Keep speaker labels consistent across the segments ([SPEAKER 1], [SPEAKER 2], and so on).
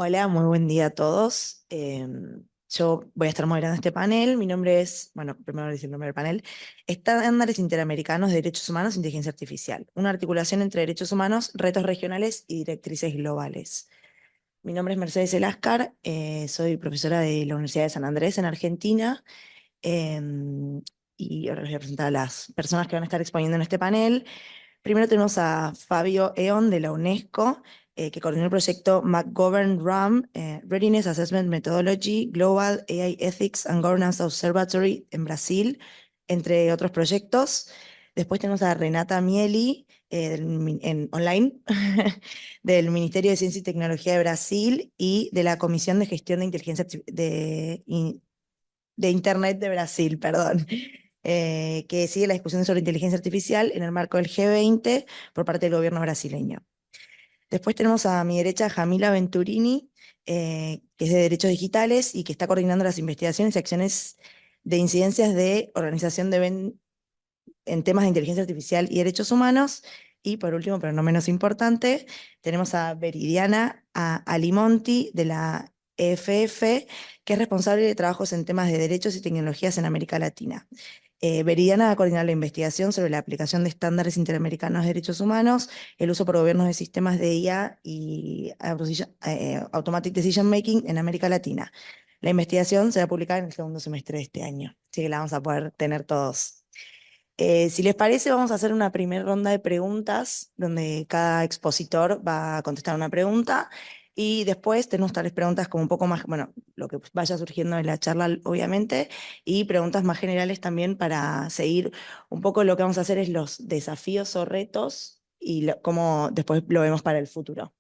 [SPEAKER 1] Hola, muy buen día a todos. Yo voy a estar moderando este panel. Mi nombre es, bueno, primero decir el nombre del panel, Estándares Interamericanos de Derechos Humanos e Inteligencia Artificial, una articulación entre derechos humanos, retos regionales y directrices globales. Mi nombre es Mercedes Eláscar, soy profesora de la Universidad de San Andrés en Argentina, y ahora les voy a presentar a las personas que van a estar exponiendo en este panel. Primero tenemos a Fabio Eon de la UNESCO, que coordinó el proyecto McGovern-RAM, Readiness Assessment Methodology, Global AI Ethics and Governance Observatory en Brasil, entre otros proyectos. Después tenemos a Renata Mieli, online, del Ministerio de Ciencia y Tecnología de Brasil y de la Comisión de Gestión de Inteligencia de Internet de Brasil, perdón, que sigue la discusión sobre inteligencia artificial en el marco del G20 por parte del gobierno brasileño. Después tenemos a mi derecha a Jamila Venturini, que es de Derechos Digitales y que está coordinando las investigaciones y acciones de incidencias de organización en temas de inteligencia artificial y derechos humanos. Y por último, pero no menos importante, tenemos a Veridiana Alimonti de la EFF, que es responsable de trabajos en temas de derechos y tecnologías en América Latina. Veridiana va a coordinar la investigación sobre la aplicación de estándares interamericanos de derechos humanos, el uso por gobiernos de sistemas de IA y Automatic Decision Making en América Latina. La investigación será publicada en el segundo semestre de este año, así que la vamos a poder tener todos. Si les parece, vamos a hacer una primera ronda de preguntas, donde cada expositor va a contestar una pregunta y después tenemos tales preguntas como un poco más, bueno, lo que vaya surgiendo en la charla, obviamente, y preguntas más generales también para seguir un poco lo que vamos a hacer es los desafíos o retos y cómo después lo vemos para el futuro.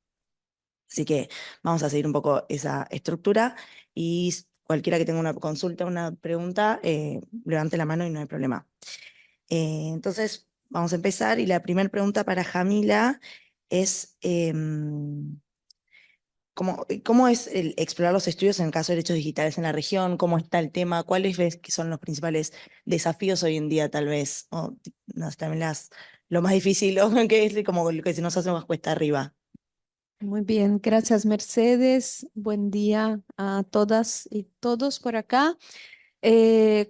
[SPEAKER 1] Así que vamos a seguir un poco esa estructura y cualquiera que tenga una consulta, una pregunta, levante la mano y no hay problema. Entonces, vamos a empezar y la primera pregunta para Jamila es, ¿cómo es explorar los estudios en el caso de derechos digitales en la región? ¿Cómo está el tema? ¿Cuáles ves que son los principales desafíos hoy en día, tal vez? O no sé, también lo más difícil, o que es como lo que se nos hace más cuesta arriba.
[SPEAKER 2] Muy bien, gracias Mercedes. Buen día a todas y todos por acá.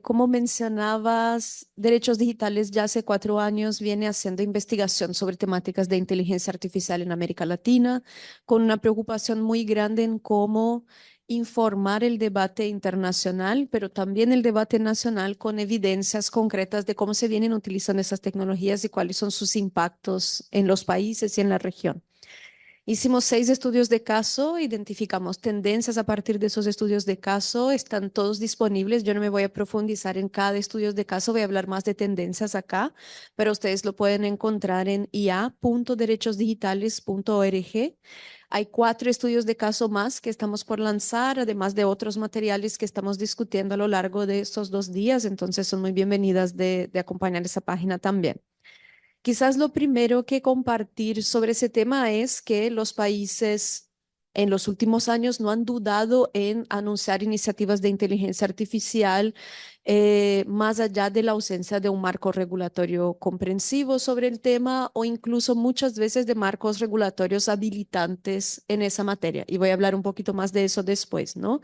[SPEAKER 2] Como mencionabas, Derechos Digitales ya hace 4 años viene haciendo investigación sobre temáticas de inteligencia artificial en América Latina, con una preocupación muy grande en cómo informar el debate internacional, pero también el debate nacional con evidencias concretas de cómo se vienen utilizando esas tecnologías y cuáles son sus impactos en los países y en la región. Hicimos 6 estudios de caso, identificamos tendencias a partir de esos estudios de caso, están todos disponibles. Yo no me voy a profundizar en cada estudio de caso, voy a hablar más de tendencias acá, pero ustedes lo pueden encontrar en ia.derechosdigitales.org. Hay 4 estudios de caso más que estamos por lanzar, además de otros materiales que estamos discutiendo a lo largo de estos 2 días, entonces son muy bienvenidas de acompañar esa página también. Quizás lo primero que compartir sobre ese tema es que los países en los últimos años no han dudado en anunciar iniciativas de inteligencia artificial, más allá de la ausencia de un marco regulatorio comprensivo sobre el tema o incluso muchas veces de marcos regulatorios habilitantes en esa materia. Y voy a hablar un poquito más de eso después, ¿no?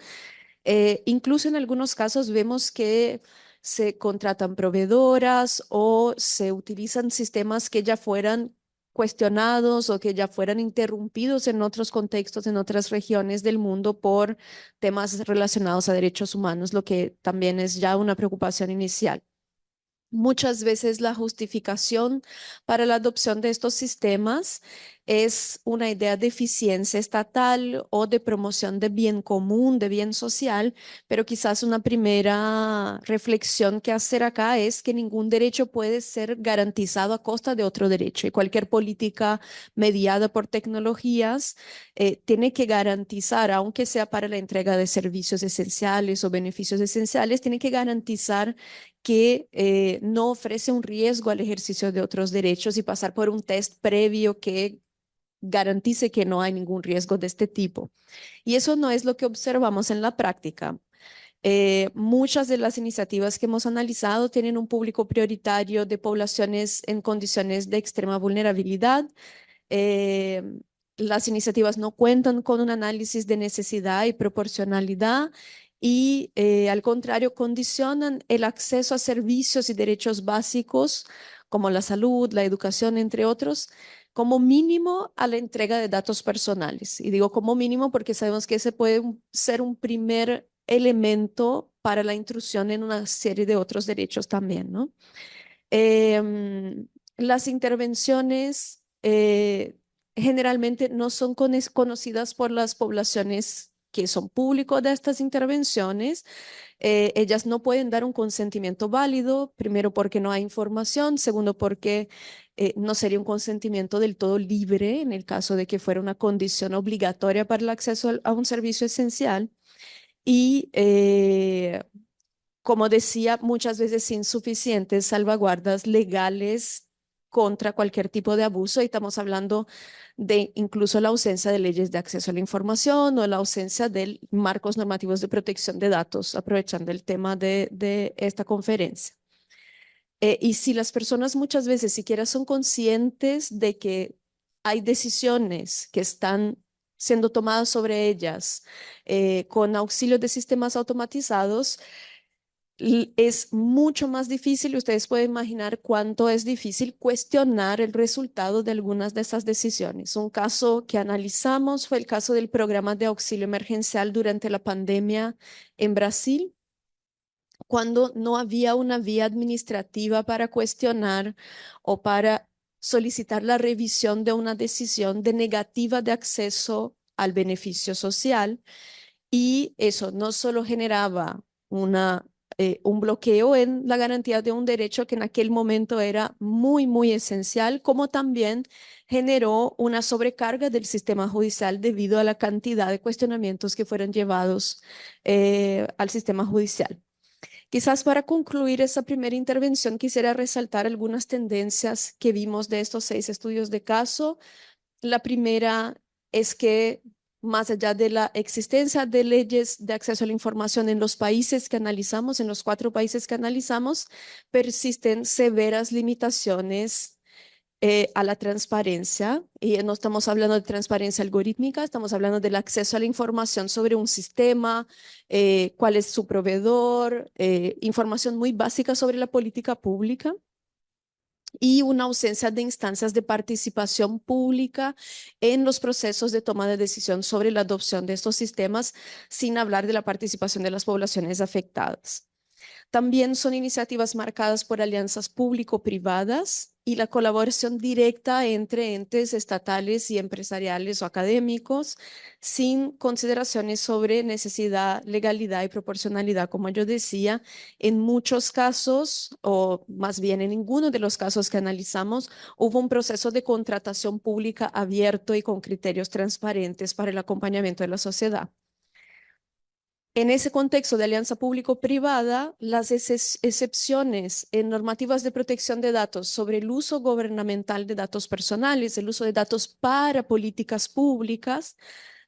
[SPEAKER 2] Incluso en algunos casos vemos que se contratan proveedoras o se utilizan sistemas que ya fueran cuestionados o que ya fueran interrumpidos en otros contextos, en otras regiones del mundo por temas relacionados a derechos humanos, lo que también es ya una preocupación inicial. Muchas veces la justificación para la adopción de estos sistemas es una idea de eficiencia estatal o de promoción de bien común, de bien social, pero quizás una primera reflexión que hacer acá es que ningún derecho puede ser garantizado a costa de otro derecho y cualquier política mediada por tecnologías tiene que garantizar, aunque sea para la entrega de servicios esenciales o beneficios esenciales, tiene que garantizar que no ofrece un riesgo al ejercicio de otros derechos y pasar por un test previo que garantice que no hay ningún riesgo de este tipo. Y eso no es lo que observamos en la práctica. Muchas de las iniciativas que hemos analizado tienen un público prioritario de poblaciones en condiciones de extrema vulnerabilidad, eh, las iniciativas no cuentan con un análisis de necesidad y proporcionalidad y al contrario condicionan el acceso a servicios y derechos básicos como la salud, la educación, entre otros, como mínimo a la entrega de datos personales. Y digo como mínimo porque sabemos que ese puede ser un primer elemento para la intrusión en una serie de otros derechos también, ¿no? Las intervenciones generalmente no son conocidas por las poblaciones que son públicos de estas intervenciones. Ellas no pueden dar un consentimiento válido, primero porque no hay información, segundo porque no sería un consentimiento del todo libre en el caso de que fuera una condición obligatoria para el acceso a un servicio esencial. Y como decía, muchas veces sin suficientes salvaguardas legales contra cualquier tipo de abuso. Y estamos hablando de incluso la ausencia de leyes de acceso a la información o la ausencia de marcos normativos de protección de datos, aprovechando el tema de esta conferencia. Y si las personas muchas veces siquiera son conscientes de que hay decisiones que están siendo tomadas sobre ellas con auxilio de sistemas automatizados, es mucho más difícil y ustedes pueden imaginar cuánto es difícil cuestionar el resultado de algunas de esas decisiones. Un caso que analizamos fue el caso del programa de auxilio emergencial durante la pandemia en Brasil, cuando no había una vía administrativa para cuestionar o para solicitar la revisión de una decisión de negativa de acceso al beneficio social. Y eso no solo generaba un bloqueo en la garantía de un derecho que en aquel momento era muy, muy esencial, como también generó una sobrecarga del sistema judicial debido a la cantidad de cuestionamientos que fueron llevados al sistema judicial. Quizás para concluir esa primera intervención quisiera resaltar algunas tendencias que vimos de estos 6 estudios de caso. La primera es que más allá de la existencia de leyes de acceso a la información en los países que analizamos, en los 4 países que analizamos, persisten severas limitaciones a la transparencia. Y no estamos hablando de transparencia algorítmica, estamos hablando del acceso a la información sobre un sistema, cuál es su proveedor, información muy básica sobre la política pública y una ausencia de instancias de participación pública en los procesos de toma de decisión sobre la adopción de estos sistemas, sin hablar de la participación de las poblaciones afectadas. También son iniciativas marcadas por alianzas público-privadas y la colaboración directa entre entes estatales y empresariales o académicos, sin consideraciones sobre necesidad, legalidad y proporcionalidad. Como yo decía, en muchos casos, o más bien en ninguno de los casos que analizamos, hubo un proceso de contratación pública abierto y con criterios transparentes para el acompañamiento de la sociedad. En ese contexto de alianza público-privada, las excepciones en normativas de protección de datos sobre el uso gubernamental de datos personales, el uso de datos para políticas públicas,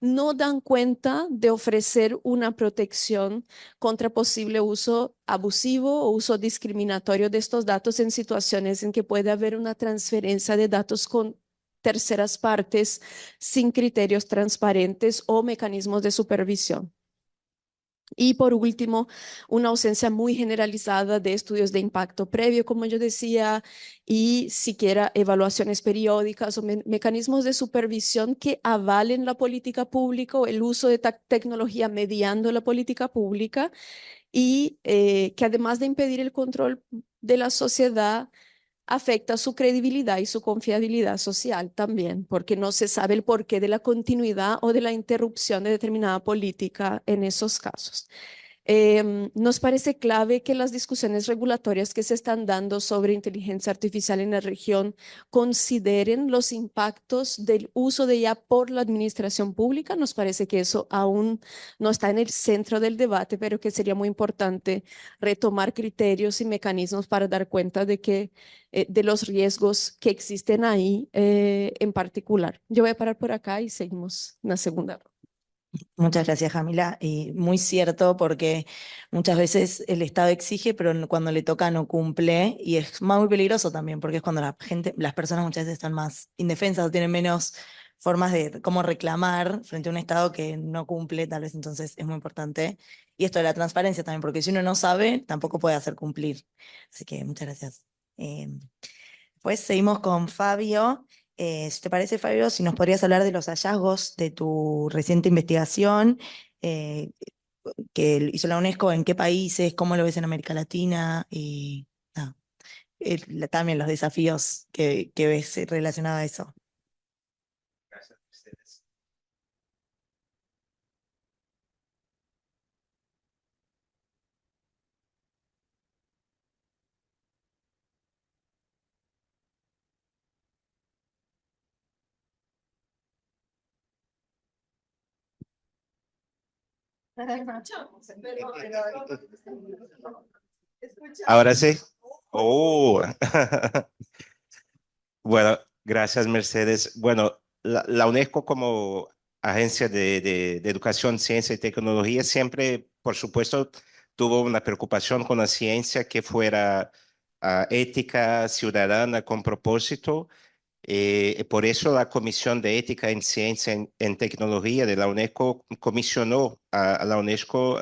[SPEAKER 2] no dan cuenta de ofrecer una protección contra posible uso abusivo o uso discriminatorio de estos datos en situaciones en que puede haber una transferencia de datos con terceras partes sin criterios transparentes o mecanismos de supervisión. Y por último, una ausencia muy generalizada de estudios de impacto previo, como yo decía, y siquiera evaluaciones periódicas o mecanismos de supervisión que avalen la política pública o el uso de tecnología mediando la política pública y que además de impedir el control de la sociedad, afecta su credibilidad y su confiabilidad social también, porque no se sabe el porqué de la continuidad o de la interrupción de determinada política en esos casos. Nos parece clave que las discusiones regulatorias que se están dando sobre inteligencia artificial en la región consideren los impactos del uso de ella por la administración pública. Nos parece que eso aún no está en el centro del debate, pero que sería muy importante retomar criterios y mecanismos para dar cuenta de los riesgos que existen ahí en particular. Yo voy a parar por acá y seguimos en la segunda.
[SPEAKER 1] Muchas gracias, Jamila. Y muy cierto, porque muchas veces el Estado exige, pero cuando le toca no cumple. Y es muy peligroso también, porque es cuando la gente, las personas muchas veces están más indefensas o tienen menos formas de cómo reclamar frente a un Estado que no cumple, tal vez entonces es muy importante. Y esto de la transparencia también, porque si uno no sabe, tampoco puede hacer cumplir. Así que muchas gracias. Pues seguimos con Fabio. Si te parece, Fabio, si nos podrías hablar de los hallazgos de tu reciente investigación eh, que hizo la UNESCO, en qué países, cómo lo ves en América Latina y nada, también los desafíos que ves relacionados a eso.
[SPEAKER 3] Gracias a ustedes. Ahora sí. Oh. Bueno, gracias, Mercedes. Bueno, la UNESCO como agencia de educación, ciencia y tecnología siempre, por supuesto, tuvo una preocupación con la ciencia que fuera ética, ciudadana, con propósito. Por eso la Comisión de Ética en Ciencia en Tecnología de la UNESCO comisionó a la UNESCO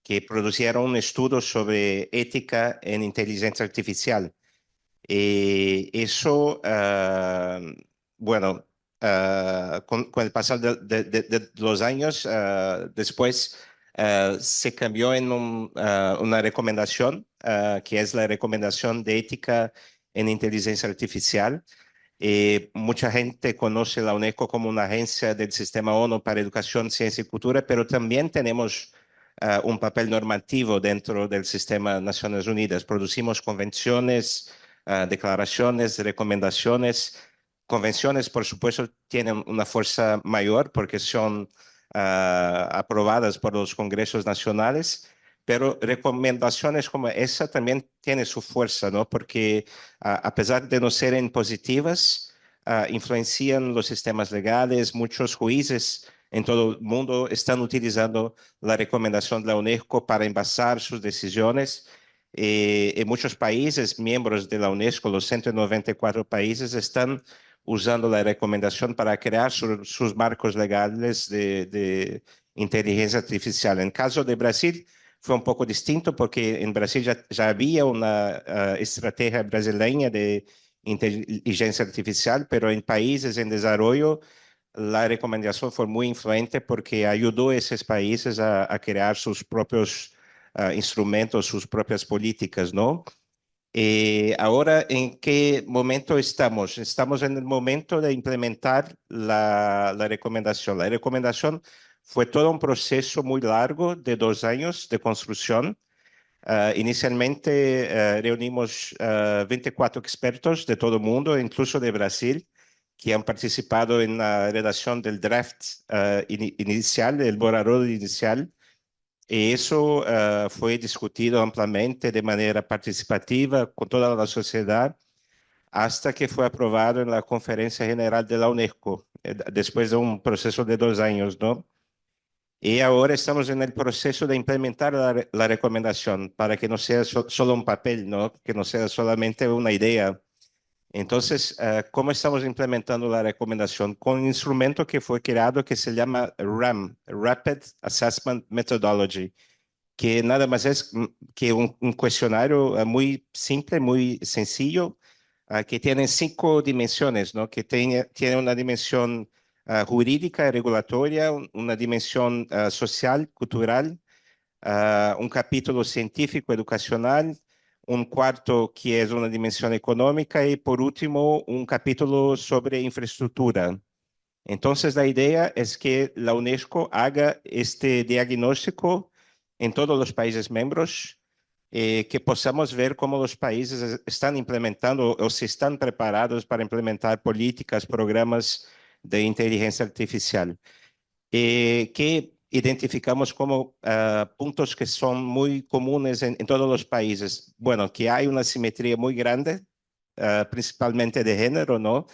[SPEAKER 3] que produciera un estudio sobre ética en inteligencia artificial. Eso, bueno, con el pasar de los años, después se cambió en una recomendación, que es la recomendación de ética en inteligencia artificial. Mucha gente conoce la UNESCO como una agencia del sistema ONU para educación, ciencia y cultura, pero también tenemos un papel normativo dentro del sistema Naciones Unidas. Producimos convenciones, declaraciones, recomendaciones. Convenciones, por supuesto, tienen una fuerza mayor porque son aprobadas por los congresos nacionales, pero recomendaciones como esa también tienen su fuerza, ¿no? Porque a pesar de no ser impositivas, influencian los sistemas legales. Muchos jueces en todo el mundo están utilizando la recomendación de la UNESCO para envasar sus decisiones. En muchos países, miembros de la UNESCO, los 194 países, están usando la recomendación para crear sus marcos legales de inteligencia artificial. En caso de Brasil, fue un poco distinto porque en Brasil ya había una estrategia brasileña de inteligencia artificial, pero en países en desarrollo la recomendación fue muy influente porque ayudó a esos países a crear sus propios instrumentos, sus propias políticas, ¿no? Ahora, ¿en qué momento estamos? Estamos en el momento de implementar la recomendación. La recomendación fue todo un proceso muy largo de 2 años de construcción. Inicialmente reunimos 24 expertos de todo el mundo, incluso de Brasil, que han participado en la redacción del draft inicial, el borrador inicial. Y eso fue discutido ampliamente de manera participativa con toda la sociedad hasta que fue aprobado en la Conferencia General de la UNESCO, después de un proceso de 2 años, ¿no? Y ahora estamos en el proceso de implementar la recomendación para que no sea solo un papel, ¿no? Que no sea solamente una idea. Entonces, ¿cómo estamos implementando la recomendación? Con un instrumento que fue creado que se llama RAM, Rapid Assessment Methodology, que nada más es que un cuestionario muy simple, muy sencillo, que tiene 5 dimensiones, ¿no? Que tiene una dimensión jurídica, regulatoria, una dimensión social, cultural, un capítulo científico, educacional, un cuarto que es una dimensión económica y por último un capítulo sobre infraestructura. Entonces, la idea es que la UNESCO haga este diagnóstico en todos los países miembros, que podamos ver cómo los países están implementando o si están preparados para implementar políticas, programas de inteligencia artificial, que identificamos como puntos que son muy comunes en todos los países. Bueno, que hay una simetría muy grande, principalmente de género, ¿no?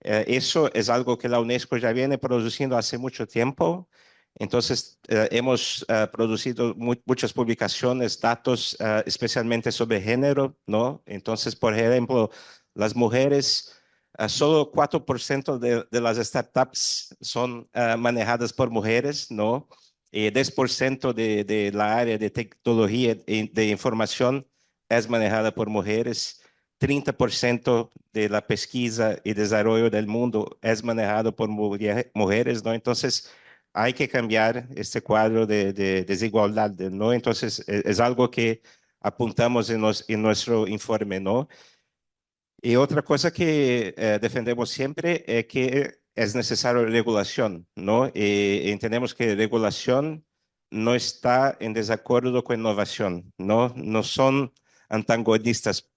[SPEAKER 3] Eso es algo que la UNESCO ya viene produciendo hace mucho tiempo. Entonces, hemos producido muchas publicaciones, datos especialmente sobre género, ¿no? Entonces, por ejemplo, las mujeres solo 4% de las startups son manejadas por mujeres, ¿no? 10% de la área de tecnología y de información es manejada por mujeres. 30% de la pesquisa y desarrollo del mundo es manejado por mujeres, ¿no? Entonces, hay que cambiar este cuadro de desigualdad, ¿no? Entonces, es algo que apuntamos en nuestro informe, ¿no? Y otra cosa que defendemos siempre es que es necesario regulación, ¿no? Y entendemos que regulación no está en desacuerdo con innovación, ¿no? No son antagonistas.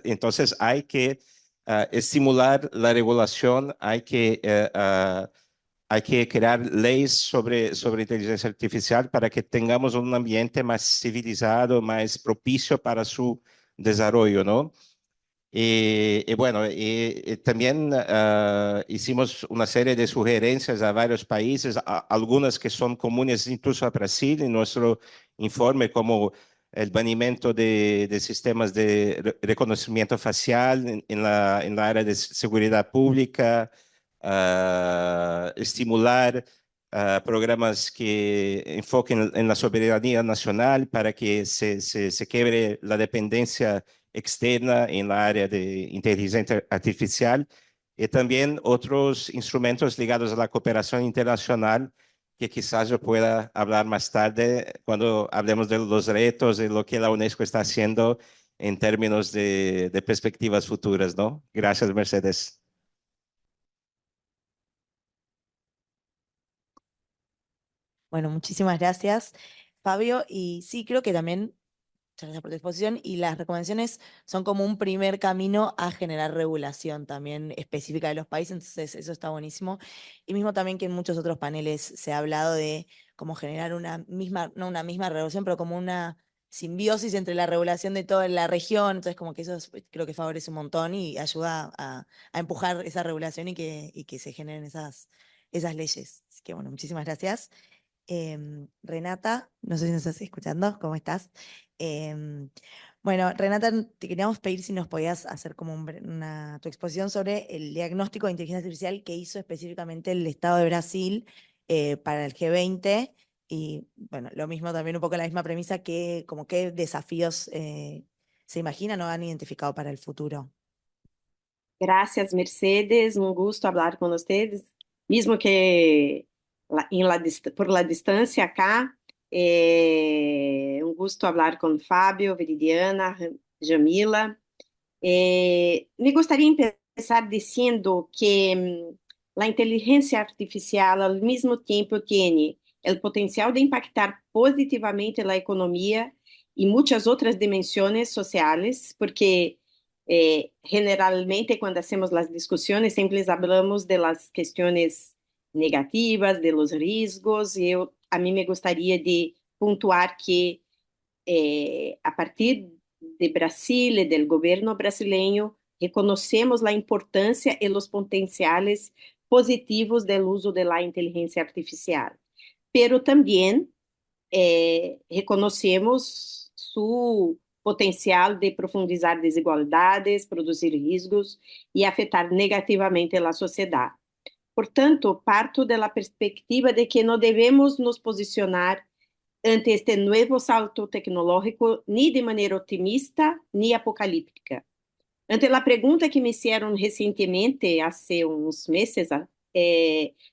[SPEAKER 3] Entonces hay que estimular la regulación, hay que crear leyes sobre inteligencia artificial para que tengamos un ambiente más civilizado, más propicio para su desarrollo, ¿no? Y bueno, también hicimos una serie de sugerencias a varios países, algunas que son comunes incluso a Brasil en nuestro informe, como el banimiento de sistemas de reconocimiento facial en la área de seguridad pública, estimular programas que enfoquen en la soberanía nacional para que se quiebre la dependencia externa en la área de inteligencia artificial y también otros instrumentos ligados a la cooperación internacional que quizás yo pueda hablar más tarde cuando hablemos de los retos y lo que la UNESCO está haciendo en términos de perspectivas futuras, ¿no? Gracias, Mercedes.
[SPEAKER 1] Bueno, muchísimas gracias, Fabio. Y sí, creo que también, muchas gracias por tu exposición, y las recomendaciones son como un primer camino a generar regulación también específica de los países, entonces eso está buenísimo. Y mismo también que en muchos otros paneles se ha hablado de cómo generar una misma, no una misma regulación, pero como una simbiosis entre la regulación de toda la región, entonces como que creo que favorece un montón y ayuda a empujar esa regulación y que se generen esas leyes. Así que bueno, muchísimas gracias. Renata, no sé si nos estás escuchando, ¿cómo estás? Em, bueno, Renata, te queríamos pedir si nos podías hacer como tu exposición sobre el diagnóstico de inteligencia artificial que hizo específicamente el Estado de Brasil para el G20 y bueno, lo mismo también un poco la misma premisa que como qué desafíos se imaginan o han identificado para el futuro.
[SPEAKER 4] Gracias, Mercedes. Un gusto hablar con ustedes, mismo que por la distancia acá. Un gusto hablar con Fábio, Viridiana, Jamila. Me gustaría empezar diciendo que la inteligencia artificial al mismo tiempo tiene el potencial de impactar positivamente la economía y muchas otras dimensiones sociales, porque generalmente cuando hacemos las discusiones siempre hablamos de las cuestiones negativas, de los riesgos, y a mí me gustaría de puntuar que a partir de Brasil y del gobierno brasileño, reconocemos la importancia y los potenciales positivos del uso de la inteligencia artificial, pero también reconocemos su potencial de profundizar desigualdades, produzir riscos e afetar negativamente a sociedade. Portanto, parto da perspectiva de que não devemos nos posicionar ante este nuevo salto tecnológico ni de manera optimista ni apocalíptica. Ante la pregunta que me hicieron recientemente, hace unos meses,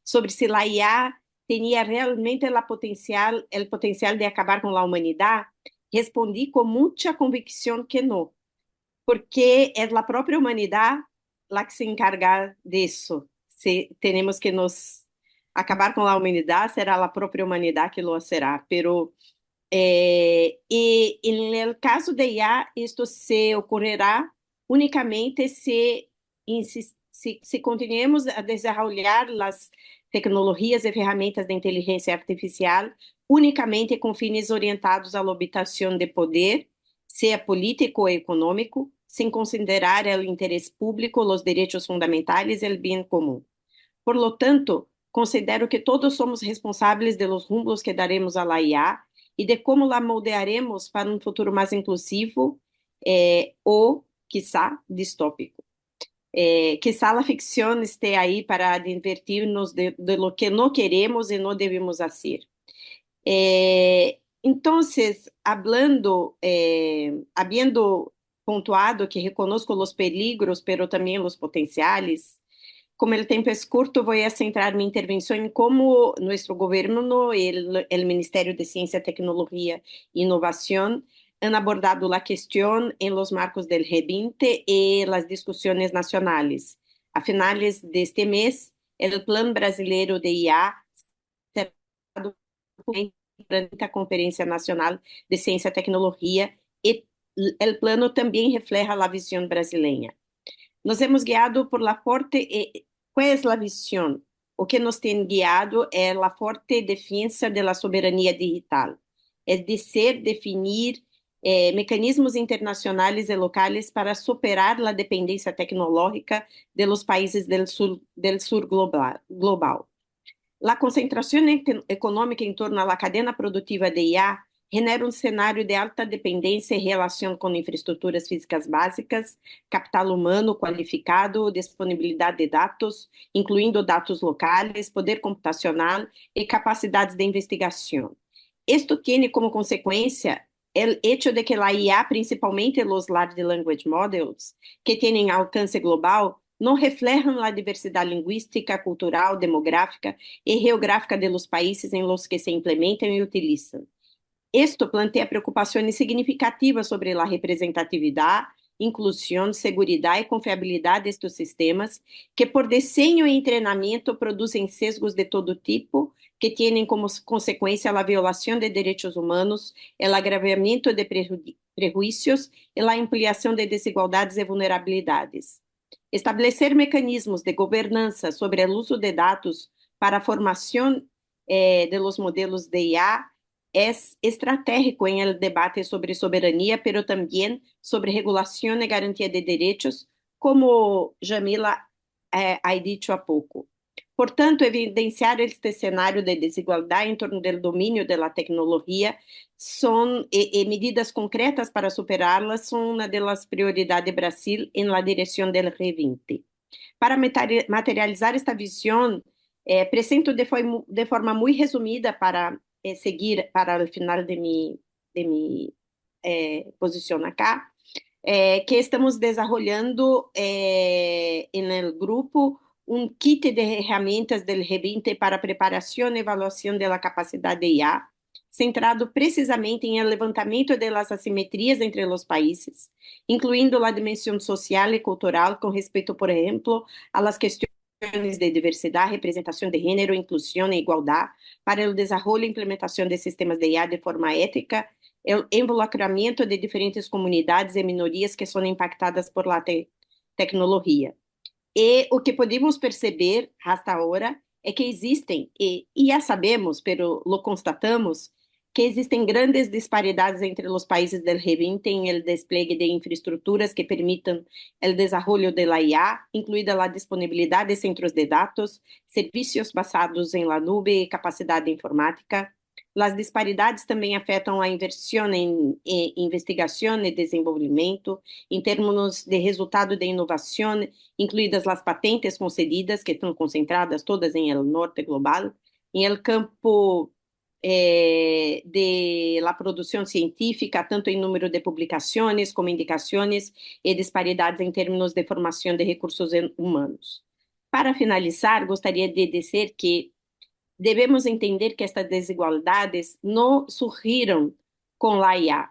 [SPEAKER 4] sobre si la IA tenía realmente el potencial de acabar con la humanidad, respondí con mucha convicción que no, porque es la propia humanidad la que se encarga de eso. Si tenemos que nos acabar con la humanidad, será la propia humanidad que lo hará, pero y en el caso de IA, esto se ocurrirá únicamente si continuemos a desarrollar las tecnologias y ferramentas de inteligencia artificial únicamente con fines orientados a la obtención de poder, sea político o econômico, sin considerar el interés público, los derechos fundamentales y el bien común. Por lo tanto, considero que todos somos responsáveis de los rumbos que daremos a la IA e de como la moldearemos para um futuro mais inclusivo ou, quizá, distópico. quizá la ficción esté ahí para advertirnos de lo que no queremos y no debemos hacer. Entonces, habiendo pontuado que reconozco los peligros, pero también los potenciales, como el tiempo es corto, voy a centrar mi intervención en cómo nuestro gobierno y el Ministerio de Ciencia, Tecnología e Innovación han abordado la cuestión en los marcos del G20 y las discusiones nacionales. A finales de este mes, el Plan Brasileiro de IA será a Conferência Nacional de Ciência e Tecnologia e o plano também refleja a visão brasileira. Nos hemos guiado por la forte, ¿cuál es la visión? O que nos tem guiado é la forte defensa de la soberania digital, es decir, definir mecanismos internacionales y locales para superar la dependencia tecnológica de los países del sur global. La concentración económica en torno a la cadena productiva de IA genera un cenário de alta dependência em relação com infraestruturas físicas básicas, capital humano qualificado, disponibilidade de dados, incluindo dados locais, poder computacional e capacidades de investigação. Esto tiene como consequência o hecho de que a IA, principalmente os large language models, que têm alcance global, não reflejan a diversidade linguística, cultural, demográfica e geográfica de los países em los que se implementam e utilizam. Esto plantea preocupações significativas sobre a representatividade, inclusão, segurança e confiabilidade destes sistemas, que por desenho e treinamento produzem sesgos de todo tipo, que têm como consequência a violação de direitos humanos, o agravamento de prejuízos e a ampliação de desigualdades e vulnerabilidades. Estabelecer mecanismos de governança sobre o uso de dados para a formação de los modelos de IA é estratégico em el debate sobre soberania, pero também sobre regulação e garantia de direitos, como Jamila ha dicho há pouco. Portanto, evidenciar este cenário de desigualdade em torno do domínio da tecnologia e medidas concretas para superá-las são uma das prioridades de Brasil em la direção do G20. Para materializar esta visão, presento de forma muito resumida para seguir para o final de mi posição acá, que estamos desenvolvendo no grupo kit de ferramentas do G20 para preparação e avaliação da capacidade de IA, centrado precisamente em levantamento das assimetrias entre os países, incluindo a dimensão social e cultural com respeito, por exemplo, às questões de diversidade, representação de gênero, inclusão e igualdade, para o desenvolvimento e implementação de sistemas de IA de forma ética, o involucramento de diferentes comunidades e minorias que são impactadas por la tecnologia. E o que podemos perceber hasta agora é que existem, e já sabemos, pero lo constatamos, que existem grandes disparidades entre os países do G20 em el despliegue de infraestruturas que permitam o desenvolvimento da IA, incluída a disponibilidade de centros de dados, serviços basados em la nube e capacidade informática. As disparidades também afetam a inversão em investigação e desenvolvimento, em termos de resultado de inovação, incluídas as patentes concedidas, que estão concentradas todas em el norte global, em el campo de la produção científica, tanto em número de publicações como indicações e disparidades em termos de formação de recursos humanos. Para finalizar, gostaria de dizer que devemos entender que estas desigualdades não surgiram com a IA.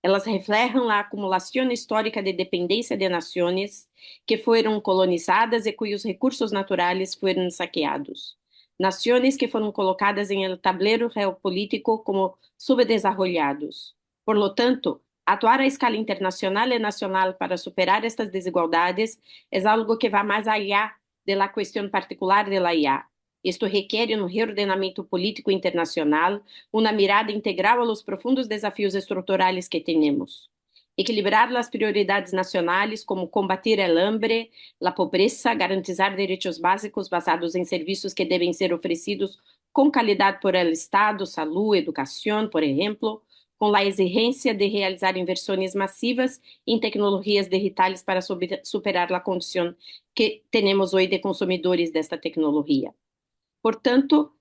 [SPEAKER 4] Elas refletem a acumulação histórica de dependência de nações que foram colonizadas e cujos recursos naturais foram saqueados. Nações que foram colocadas em el tablero geopolítico como subdesenvolvidos. Por lo tanto, atuar a escala internacional e nacional para superar estas desigualdades é algo que vai mais allá de la questão particular de la IA. Isto requer um reordenamento político internacional, uma mirada integral aos profundos desafios estruturais que temos. Equilibrar as prioridades nacionais, como combater o hambre, a pobreza, garantizar direitos básicos basados em serviços que devem ser oferecidos com qualidade por el Estado, saúde, educação, por exemplo, com a exigência de realizar inversões massivas em tecnologias digitais para superar a condição que temos hoje de consumidores desta tecnologia. Portanto,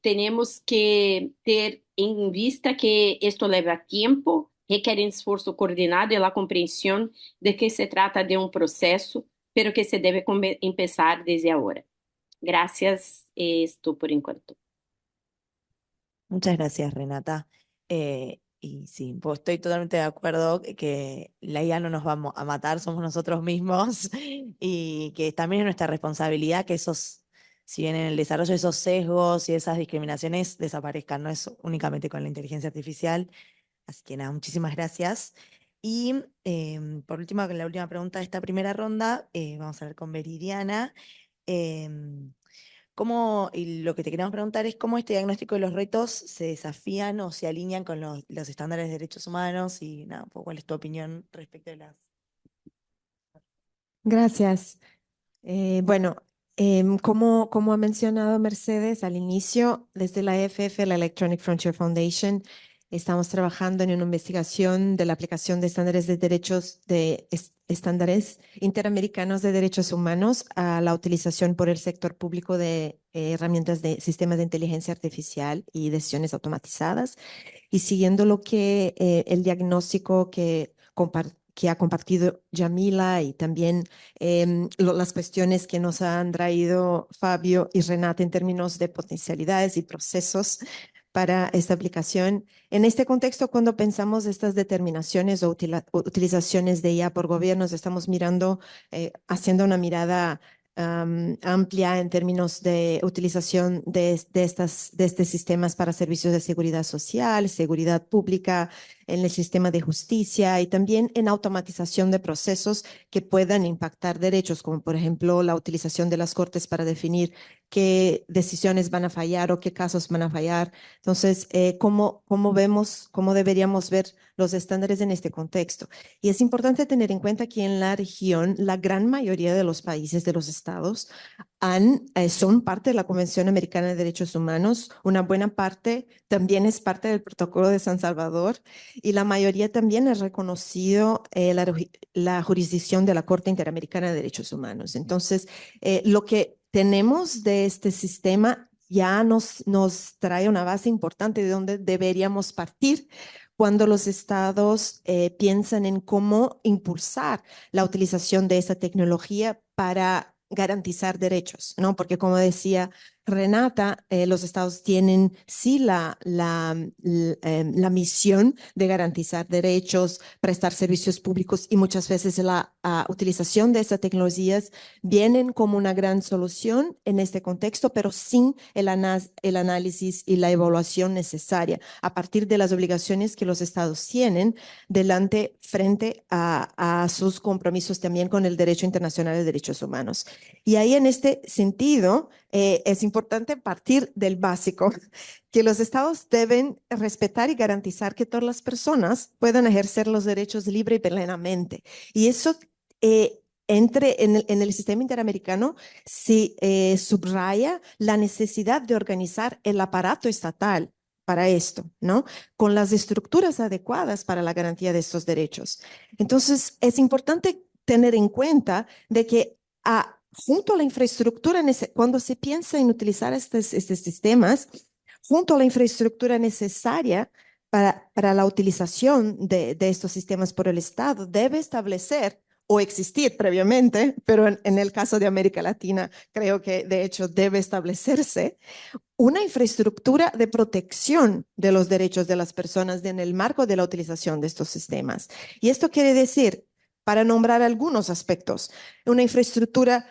[SPEAKER 4] temos que ter em vista que isto leva tempo, requer esforço coordenado e a compreensão de que se trata de um processo, pero que se deve começar desde agora. Gracias, esto por enquanto.
[SPEAKER 1] Muchas gracias, Renata. Y sí, pues estoy totalmente de acuerdo que la IA no nos va a matar, somos nosotros mismos y que también es nuestra responsabilidad que esos, si bien en el desarrollo de esos sesgos y esas discriminaciones desaparezcan, no es únicamente con la inteligencia artificial. Así que nada, muchísimas gracias. Y por último, la última pregunta de esta primera ronda, vamos a ver con Veridiana. em, y lo que te queremos preguntar es cómo este diagnóstico de los retos se desafían o se alinean con los estándares de derechos humanos y nada, un poco cuál es tu opinión respecto de las...
[SPEAKER 5] Gracias. Bueno, como ha mencionado Mercedes al inicio, desde la EFF, la Electronic Frontier Foundation, estamos trabajando en una investigación de la aplicación de estándares de derechos estándares interamericanos de derechos humanos a la utilización por el sector público de herramientas de sistemas de inteligencia artificial y decisiones automatizadas. Y siguiendo lo que el diagnóstico que ha compartido Yamila y también las cuestiones que nos han traído Fabio y Renata en términos de potencialidades y procesos para esta aplicación. En este contexto, cuando pensamos estas determinaciones o utilizaciones de IA por gobiernos, estamos mirando, haciendo una mirada amplia en términos de utilización de estos sistemas para servicios de seguridad social, seguridad pública, en el sistema de justicia y también en automatización de procesos que puedan impactar derechos, como por ejemplo la utilización de las cortes para definir qué decisiones van a fallar o qué casos van a fallar. Entonces, ¿cómo deberíamos ver los estándares en este contexto? Y es importante tener en cuenta que en la región, la gran mayoría de los países, de los estados, son parte de la Convención Americana de Derechos Humanos. Una buena parte también es parte del Protocolo de San Salvador y la mayoría también ha reconocido la jurisdicción de la Corte Interamericana de Derechos Humanos. Entonces, lo que tenemos de este sistema ya nos trae una base importante de donde deberíamos partir cuando los estados piensan en cómo impulsar la utilización de esta tecnología para garantizar derechos, ¿no? Porque como decía Renata, los estados tienen sí la misión de garantizar derechos, prestar servicios públicos y muchas veces la utilización de estas tecnologías vienen como una gran solución en este contexto, pero sin el análisis y la evaluación necesaria a partir de las obligaciones que los estados tienen frente a sus compromisos también con el derecho internacional de derechos humanos. Y ahí en este sentido es importante partir del básico, que los estados deben respetar y garantizar que todas las personas puedan ejercer los derechos libre y plenamente. Y eso en el sistema interamericano se subraya la necesidad de organizar el aparato estatal para esto, ¿no? Con las estructuras adecuadas para la garantía de estos derechos. Entonces, es importante tener en cuenta de que junto a la infraestructura, cuando se piensa en utilizar estos sistemas, junto a la infraestructura necesaria para la utilización de estos sistemas por el Estado, debe establecer o existir previamente, pero en el caso de América Latina, creo que de hecho debe establecerse una infraestructura de protección de los derechos de las personas en el marco de la utilización de estos sistemas. Y esto quiere decir, para nombrar algunos aspectos, una infraestructura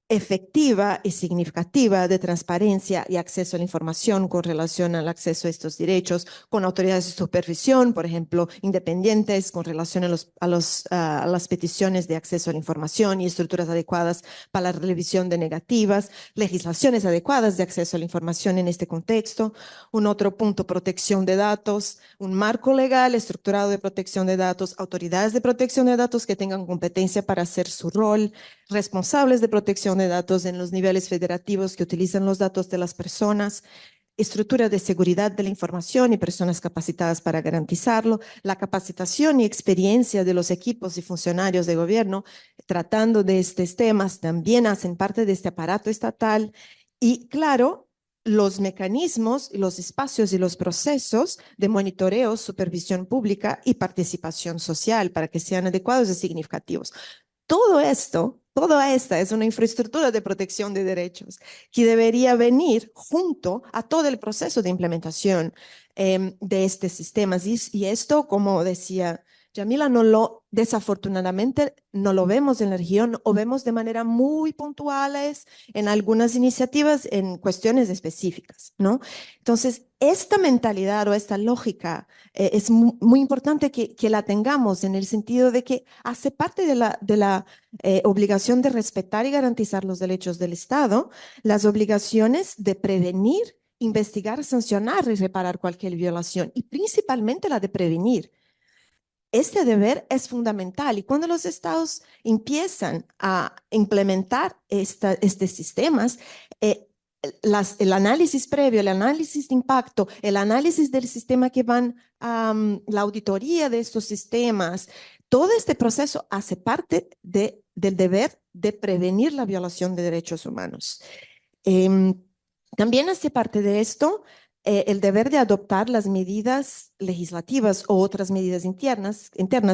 [SPEAKER 5] efectiva y significativa de transparencia y acceso a la información con relación al acceso a estos derechos, con autoridades de supervisión, por ejemplo, independientes, con relación a las peticiones de acceso a la información y estructuras adecuadas para la revisión de negativas, legislaciones adecuadas de acceso a la información en este contexto. Un otro punto, protección de datos, un marco legal estructurado de protección de datos, autoridades de protección de datos que tengan competencia para hacer su rol, responsables de protección de datos en los niveles federativos que utilizan los datos de las personas, estructura de seguridad de la información y personas capacitadas para garantizarlo, la capacitación y experiencia de los equipos y funcionarios de gobierno tratando de estos temas también hacen parte de este aparato estatal y, claro, los mecanismos, los espacios y los procesos de monitoreo, supervisión pública y participación social para que sean adecuados y significativos. Todo esto, toda esta es una infraestructura de protección de derechos que debería venir junto a todo el proceso de implementación de estos sistemas. Y esto, como decía Yamila, desafortunadamente no lo vemos en la región o vemos de manera muy puntuales en algunas iniciativas en cuestiones específicas, ¿no? Entonces, esta mentalidad o esta lógica es muy importante que la tengamos en el sentido de que hace parte de la obligación de respetar y garantizar los derechos del Estado, las obligaciones de prevenir, investigar, sancionar y reparar cualquier violación y principalmente la de prevenir. Este deber es fundamental y cuando los estados empiezan a implementar estos sistemas, el análisis previo, el análisis de impacto, el análisis del sistema que van a la auditoría de estos sistemas, todo este proceso hace parte del deber de prevenir la violación de derechos humanos. También hace parte de esto el deber de adoptar las medidas legislativas o otras medidas internas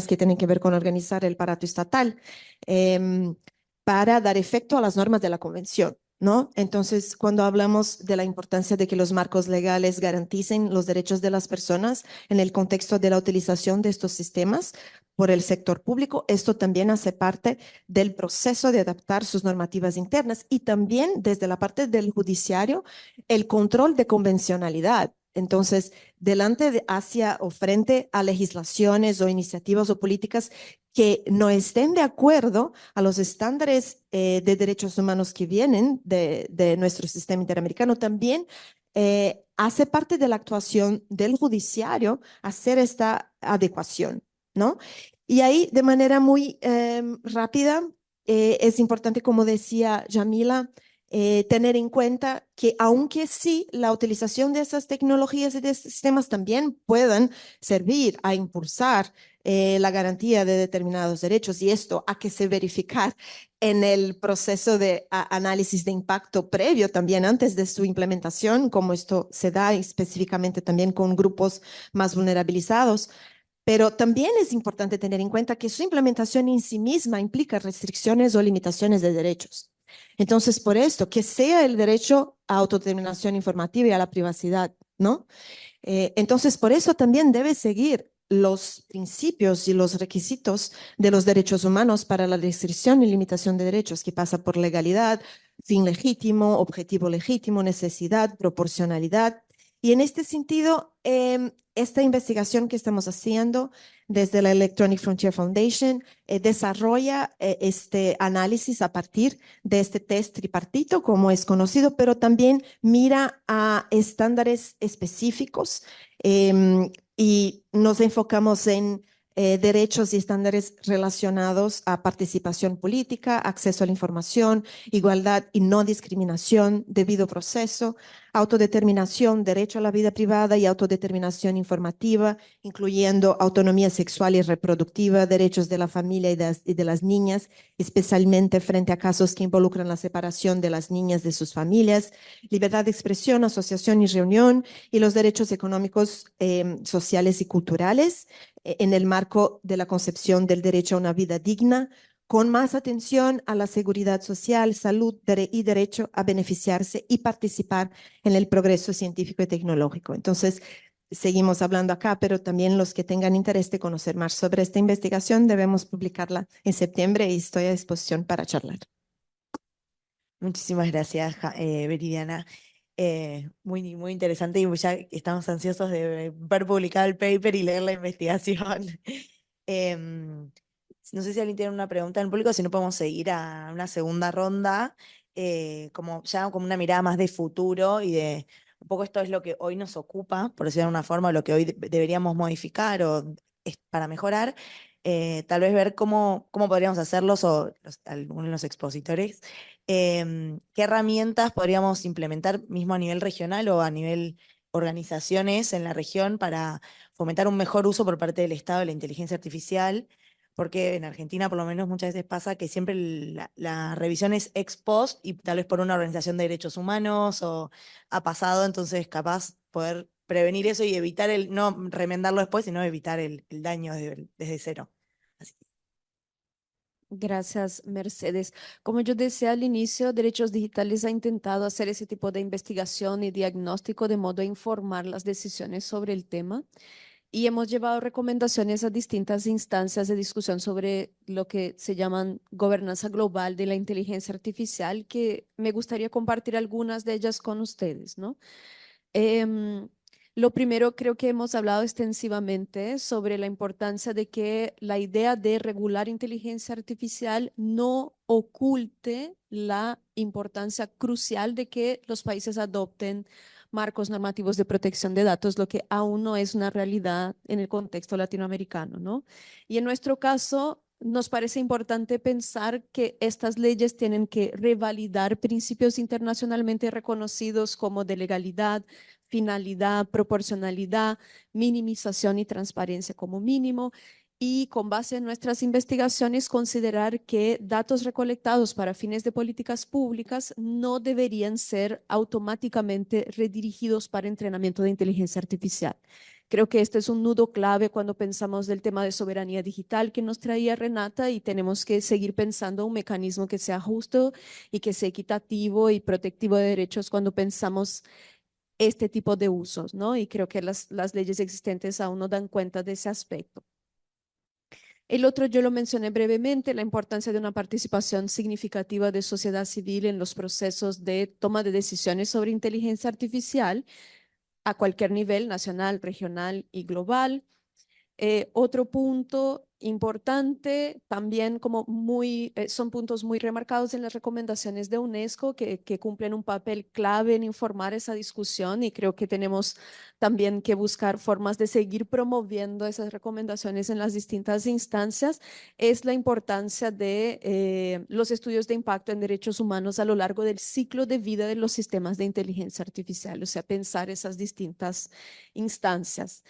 [SPEAKER 5] que tienen que ver con organizar el aparato estatal para dar efecto a las normas de la convención, ¿no? Entonces, cuando hablamos de la importancia de que los marcos legales garanticen los derechos de las personas en el contexto de la utilización de estos sistemas por el sector público, esto también hace parte del proceso de adaptar sus normativas internas y también desde la parte del judiciario, el control de convencionalidad. Entonces, hacia o frente a legislaciones o iniciativas o políticas que no estén de acuerdo a los estándares de derechos humanos que vienen de nuestro sistema interamericano, también hace parte de la actuación del judiciario hacer esta adecuación, ¿no? Y ahí, de manera muy rápida, es importante, como decía Yamila, tener en cuenta que aunque sí la utilización de esas tecnologías y de estos sistemas también puedan servir a impulsar la garantía de determinados derechos, y esto hay que se verificar en el proceso de análisis de impacto previo también antes de su implementación, como esto se da específicamente también con grupos más vulnerabilizados. Pero también es importante tener en cuenta que su implementación en sí misma implica restricciones o limitaciones de derechos. Entonces, por esto, que sea el derecho a autodeterminación informativa y a la privacidad, ¿no? Entonces, por eso también debe seguir los principios y los requisitos de los derechos humanos para la restricción y limitación de derechos, que pasa por legalidad, fin legítimo, objetivo legítimo, necesidad, proporcionalidad. Y en este sentido, esta investigación que estamos haciendo desde la Electronic Frontier Foundation desarrolla este análisis a partir de este test tripartito, como es conocido, pero también mira a estándares específicos y nos enfocamos en derechos y estándares relacionados a participación política, acceso a la información, igualdad y no discriminación, debido proceso, autodeterminación, derecho a la vida privada y autodeterminación informativa, incluyendo autonomía sexual y reproductiva, derechos de la familia y de las niñas, especialmente frente a casos que involucran la separación de las niñas de sus familias, libertad de expresión, asociación y reunión, y los derechos económicos, sociales y culturales en el marco de la concepción del derecho a una vida digna, con más atención a la seguridad social, salud y derecho a beneficiarse y participar en el progreso científico y tecnológico. Entonces, seguimos hablando acá, pero también los que tengan interés de conocer más sobre esta investigación debemos publicarla en septiembre y estoy a disposición para charlar.
[SPEAKER 1] Muchísimas gracias, Viridiana. Muy interesante y ya estamos ansiosos de ver publicado el paper y leer la investigación. Em, no sé si alguien tiene una pregunta en el público, si no podemos seguir a una segunda ronda, como una mirada más de futuro y de un poco esto es lo que hoy nos ocupa, por decirlo de una forma, lo que hoy deberíamos modificar o para mejorar. Tal vez ver cómo podríamos hacerlos o algunos de los expositores ¿qué herramientas podríamos implementar mismo a nivel regional o a nivel organizaciones en la región para fomentar un mejor uso por parte del Estado de la inteligencia artificial? Porque en Argentina por lo menos muchas veces pasa que siempre la revisión es ex post y tal vez por una organización de derechos humanos o ha pasado, entonces capaz poder prevenir eso y evitar no remendarlo después, sino evitar el daño desde cero. Así que,
[SPEAKER 2] Gracias, Mercedes. Como yo decía al inicio, Derechos Digitales ha intentado hacer ese tipo de investigación y diagnóstico de modo a informar las decisiones sobre el tema. Y hemos llevado recomendaciones a distintas instancias de discusión sobre lo que se llaman gobernanza global de la inteligencia artificial, que me gustaría compartir algunas de ellas con ustedes, ¿no? Em, lo primero, creo que hemos hablado extensivamente sobre la importancia de que la idea de regular inteligencia artificial no oculte la importancia crucial de que los países adopten marcos normativos de protección de datos, lo que aún no es una realidad en el contexto latinoamericano, ¿no? Y en nuestro caso, nos parece importante pensar que estas leyes tienen que revalidar principios internacionalmente reconocidos como de legalidad, finalidad, proporcionalidad, minimización y transparencia como mínimo. Y con base en nuestras investigaciones, considerar que datos recolectados para fines de políticas públicas no deberían ser automáticamente redirigidos para entrenamiento de inteligencia artificial. Creo que este es un nudo clave cuando pensamos del tema de soberanía digital que nos traía Renata, y tenemos que seguir pensando un mecanismo que sea justo y que sea equitativo y protectivo de derechos cuando pensamos este tipo de usos, ¿no? Y creo que las leyes existentes aún no dan cuenta de ese aspecto. El otro, yo lo mencioné brevemente, la importancia de una participación significativa de sociedad civil en los procesos de toma de decisiones sobre inteligencia artificial a cualquier nivel, nacional, regional y global. Otro punto importante, también como son puntos muy remarcados en las recomendaciones de UNESCO que cumplen un papel clave en informar esa discusión, y creo que tenemos también que buscar formas de seguir promoviendo esas recomendaciones en las distintas instancias, es la importancia de los estudios de impacto en derechos humanos a lo largo del ciclo de vida de los sistemas de inteligencia artificial, o sea, pensar esas distintas instancias.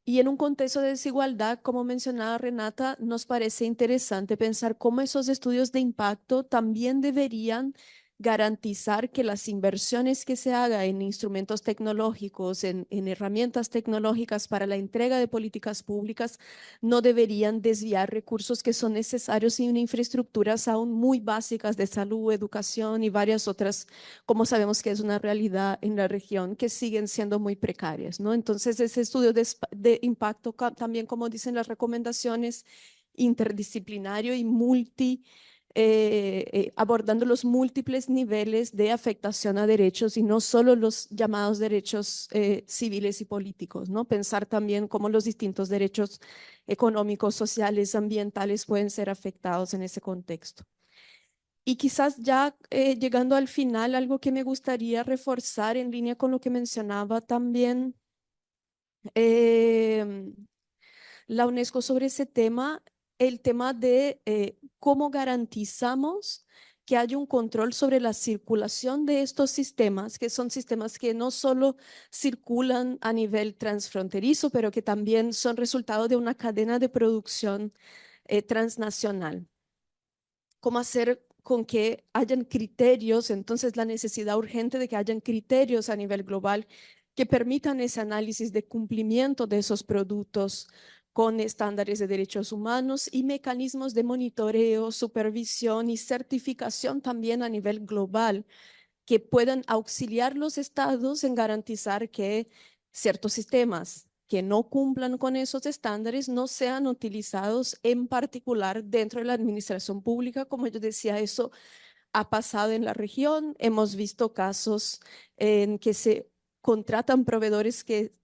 [SPEAKER 2] Y en un contexto de desigualdad, como mencionaba Renata, nos parece interesante pensar cómo esos estudios de impacto también deberían garantizar que las inversiones que se hagan en instrumentos tecnológicos, en herramientas tecnológicas para la entrega de políticas públicas, no deberían desviar recursos que son necesarios en infraestructuras aún muy básicas de salud, educación y varias otras, como sabemos que es una realidad en la región, que siguen siendo muy precarias, ¿no? Entonces, ese estudio de impacto, también como dicen las recomendaciones, interdisciplinario y abordando los múltiples niveles de afectación a derechos y no solo los llamados derechos civiles y políticos, ¿no? Pensar también cómo los distintos derechos económicos, sociales, ambientales pueden ser afectados en ese contexto. Y quizás ya llegando al final, algo que me gustaría reforzar en línea con lo que mencionaba también la UNESCO sobre ese tema, el tema de cómo garantizamos que haya un control sobre la circulación de estos sistemas, que son sistemas que no solo circulan a nivel transfronterizo, pero que también son resultado de una cadena de producción transnacional. Cómo hacer con que hayan criterios, entonces la necesidad urgente de que hayan criterios a nivel global que permitan ese análisis de cumplimiento de esos productos con estándares de derechos humanos y mecanismos de monitoreo, supervisión y certificación también a nivel global que puedan auxiliar los estados en garantizar que ciertos sistemas que no cumplan con esos estándares no sean utilizados en particular dentro de la administración pública. Como yo decía, eso ha pasado en la región. Hemos visto casos en que se contratan proveedores que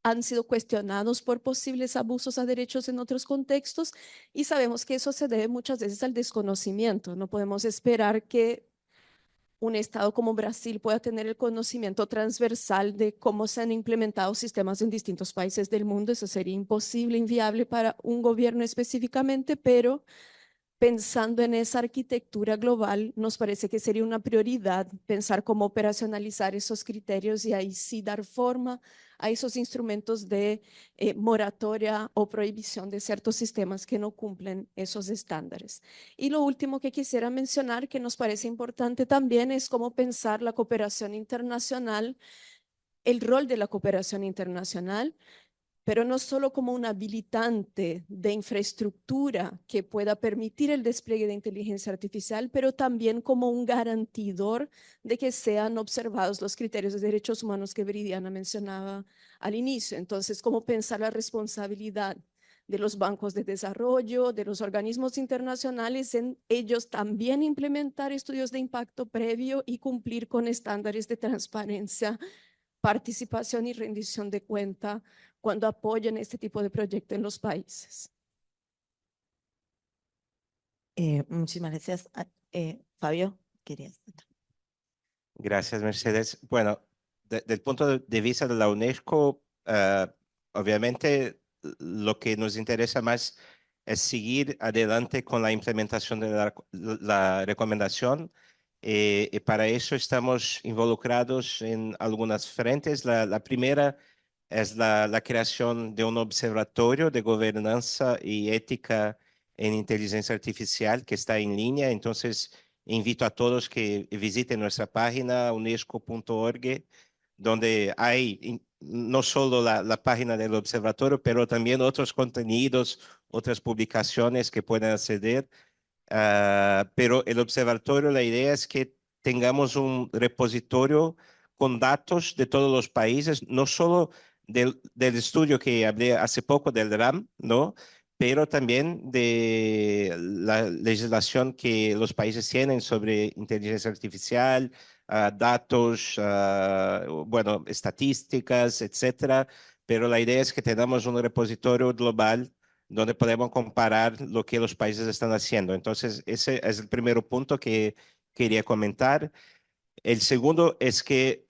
[SPEAKER 2] han sido cuestionados por posibles abusos a derechos en otros contextos, y sabemos que eso se debe muchas veces al desconocimiento. No podemos esperar que un estado como Brasil pueda tener el conocimiento transversal de cómo se han implementado sistemas en distintos países del mundo. Eso sería imposible, inviable para un gobierno específicamente, pero pensando en esa arquitectura global, nos parece que sería una prioridad pensar cómo operacionalizar esos criterios y ahí sí dar forma a esos instrumentos de moratoria o prohibición de ciertos sistemas que no cumplen esos estándares. Y lo último que quisiera mencionar, que nos parece importante también, es cómo pensar la cooperación internacional, el rol de la cooperación internacional, pero no solo como un habilitante de infraestructura que pueda permitir el despliegue de inteligencia artificial, pero también como un garantidor de que sean observados los criterios de derechos humanos que Viridiana mencionaba al inicio. Entonces, ¿cómo pensar la responsabilidad de los bancos de desarrollo, de los organismos internacionales, en ellos también implementar estudios de impacto previo y cumplir con estándares de transparencia, participación y rendición de cuenta cuando apoyan este tipo de proyectos en los países?
[SPEAKER 1] Muchísimas gracias. Fabio, querías.
[SPEAKER 3] Gracias, Mercedes. Bueno, del punto de vista de la UNESCO, obviamente lo que nos interesa más es seguir adelante con la implementación de la recomendación. Y para eso estamos involucrados en algunas frentes. La primera es la creación de un observatorio de gobernanza y ética en inteligencia artificial que está en línea. Entonces, invito a todos que visiten nuestra página unesco.org, donde hay no solo la página del observatorio, pero también otros contenidos, otras publicaciones que pueden acceder. Pero el observatorio, la idea es que tengamos un repositorio con datos de todos los países, no solo del estudio que hablé hace poco del RAM, ¿no? Pero también de la legislación que los países tienen sobre inteligencia artificial, datos, bueno, estadísticas, etcétera. Pero la idea es que tengamos un repositorio global donde podemos comparar lo que los países están haciendo. Entonces, ese es el primer punto que quería comentar. El segundo es que,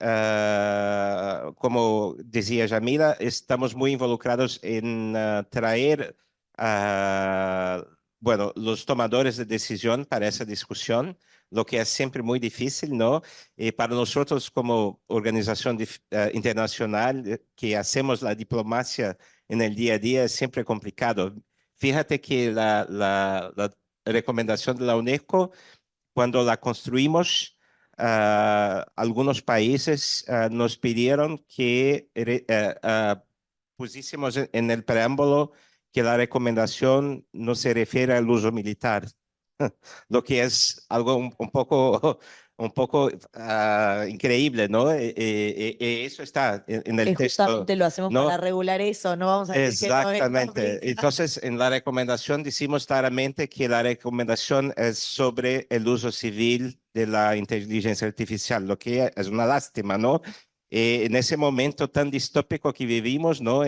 [SPEAKER 3] como decía Yamila, estamos muy involucrados en traer, bueno, los tomadores de decisión para esa discusión, lo que es siempre muy difícil, ¿no? Y para nosotros como organización internacional que hacemos la diplomacia en el día a día es siempre complicado. Fíjate que la recomendación de la UNESCO, cuando la construimos, algunos países nos pidieron que pusiésemos en el preámbulo que la recomendación no se refiere al uso militar, lo que es algo un poco, un poco increíble, ¿no? Eso está en el texto,
[SPEAKER 1] Justamente lo hacemos
[SPEAKER 3] ¿no?
[SPEAKER 1] para regular eso, no vamos a decir que no es
[SPEAKER 3] Exactamente.
[SPEAKER 1] complicado.
[SPEAKER 3] Entonces, en la recomendación decimos claramente que la recomendación es sobre el uso civil de la inteligencia artificial, lo que es una lástima, ¿no? En ese momento tan distópico que vivimos, ¿no?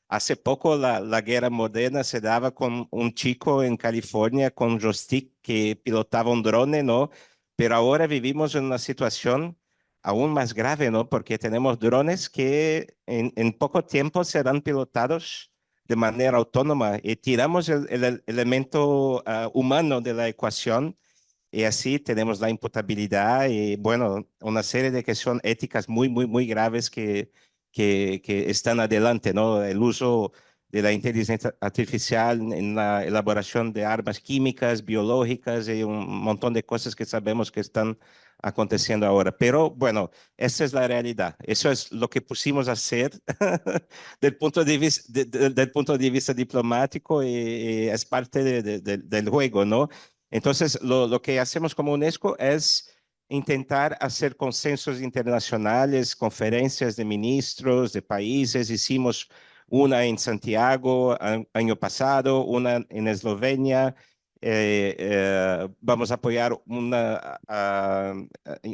[SPEAKER 3] Hace poco la guerra moderna se daba con un chico en California con un joystick que pilotaba un drone, ¿no? Pero ahora vivimos en una situación aún más grave, ¿no? Porque tenemos drones que en poco tiempo serán pilotados de manera autónoma y tiramos el elemento humano de la ecuación y así tenemos la imputabilidad y, bueno, una serie de que son éticas muy, muy, muy graves que están adelante, ¿no? El uso de la inteligencia artificial en la elaboración de armas químicas, biológicas y un montón de cosas que sabemos que están aconteciendo ahora. Pero bueno, esa es la realidad. Eso es lo que pusimos a hacer del punto de vista, del punto de vista diplomático y es parte del juego, ¿no? Entonces, lo que hacemos como UNESCO es intentar hacer consensos internacionales, conferencias de ministros de países. Hicimos una en Santiago año pasado, una en Eslovenia. Vamos a apoyar una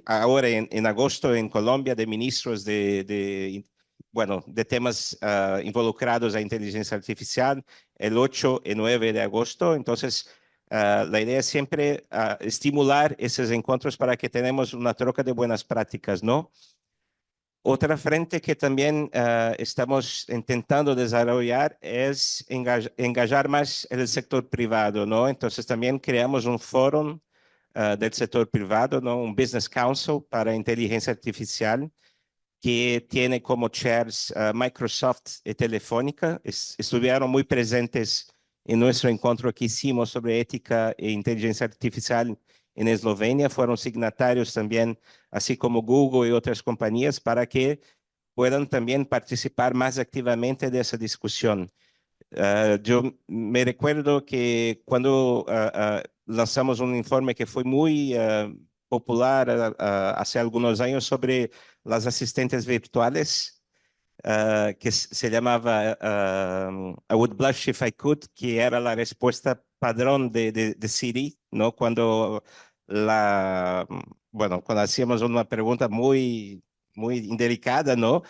[SPEAKER 3] ahora en agosto en Colombia de ministros bueno, de temas involucrados a inteligencia artificial, el 8 y 9 de agosto. Entonces, la idea es siempre estimular esos encuentros para que tenemos una troca de buenas prácticas, ¿no? Otra frente que también estamos intentando desarrollar es engajar más el sector privado, ¿no? Entonces también creamos un foro del sector privado, ¿no? Un Business Council para inteligencia artificial que tiene como chairs Microsoft y Telefónica. Estuvieron muy presentes en nuestro encuentro que hicimos sobre ética e inteligencia artificial en Eslovenia. Fueron signatarios también, así como Google y otras compañías, para que puedan también participar más activamente de esa discusión. Yo me recuerdo que cuando lanzamos un informe que fue muy popular hace algunos años sobre las asistentes virtuales, que se llamaba I Would Blush If I Could, que era la respuesta padrón de Siri, ¿no? Bueno, cuando hacíamos una pregunta muy indelicada, ¿no?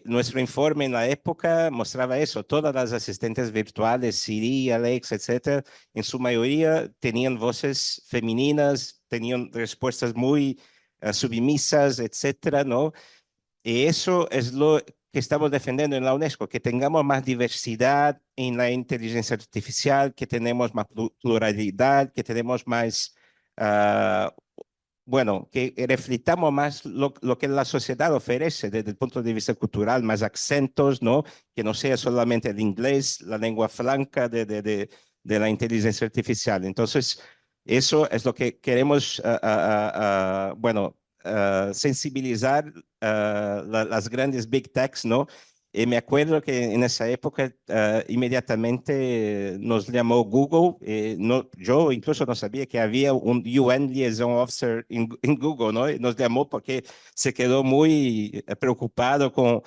[SPEAKER 3] Nuestro informe en la época mostraba eso, todas las asistentes virtuales, Siri, Alexa, etcétera, en su mayoría tenían voces femeninas, tenían respuestas muy sumisas, etcétera, ¿no? Y eso es lo que estamos defendiendo en la UNESCO, que tengamos más diversidad en la inteligencia artificial, que tenemos más pluralidad, que tenemos más bueno, que reflitamos más lo que la sociedad ofrece desde el punto de vista cultural, más acentos, ¿no? Que no sea solamente el inglés, la lengua franca de la inteligencia artificial. Entonces, eso es lo que queremos, bueno, sensibilizar las grandes big techs, ¿no? Y me acuerdo que en esa época inmediatamente nos llamó Google. No, yo incluso no sabía que había un UN Liaison Officer en Google, ¿no? Y nos llamó porque se quedó muy preocupado con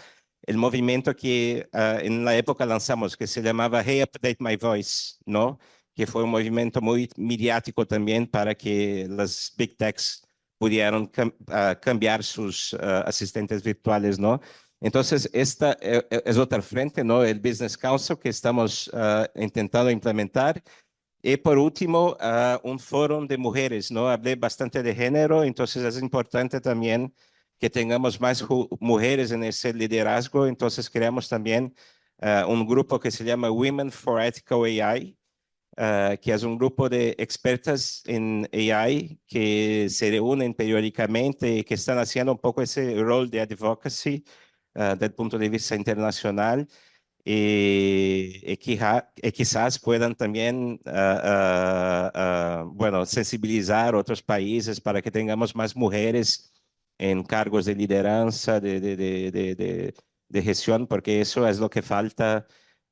[SPEAKER 3] el movimiento que en la época lanzamos, que se llamaba Hey, Update My Voice, ¿no? Que fue un movimiento muy mediático también para que las big techs pudieran cambiar sus asistentes virtuales, ¿no? Entonces, esta es otra frente, ¿no? El Business Council que estamos intentando implementar. Y por último, un foro de mujeres, ¿no? Hablé bastante de género, entonces es importante también que tengamos más mujeres en ese liderazgo. Entonces, creamos también un grupo que se llama Women for Ethical AI, que es un grupo de expertas en AI que se reúnen periódicamente y que están haciendo un poco ese rol de advocacy desde el punto de vista internacional y quizás puedan también, bueno, sensibilizar otros países para que tengamos más mujeres en cargos de lideranza, de gestión, porque eso es lo que falta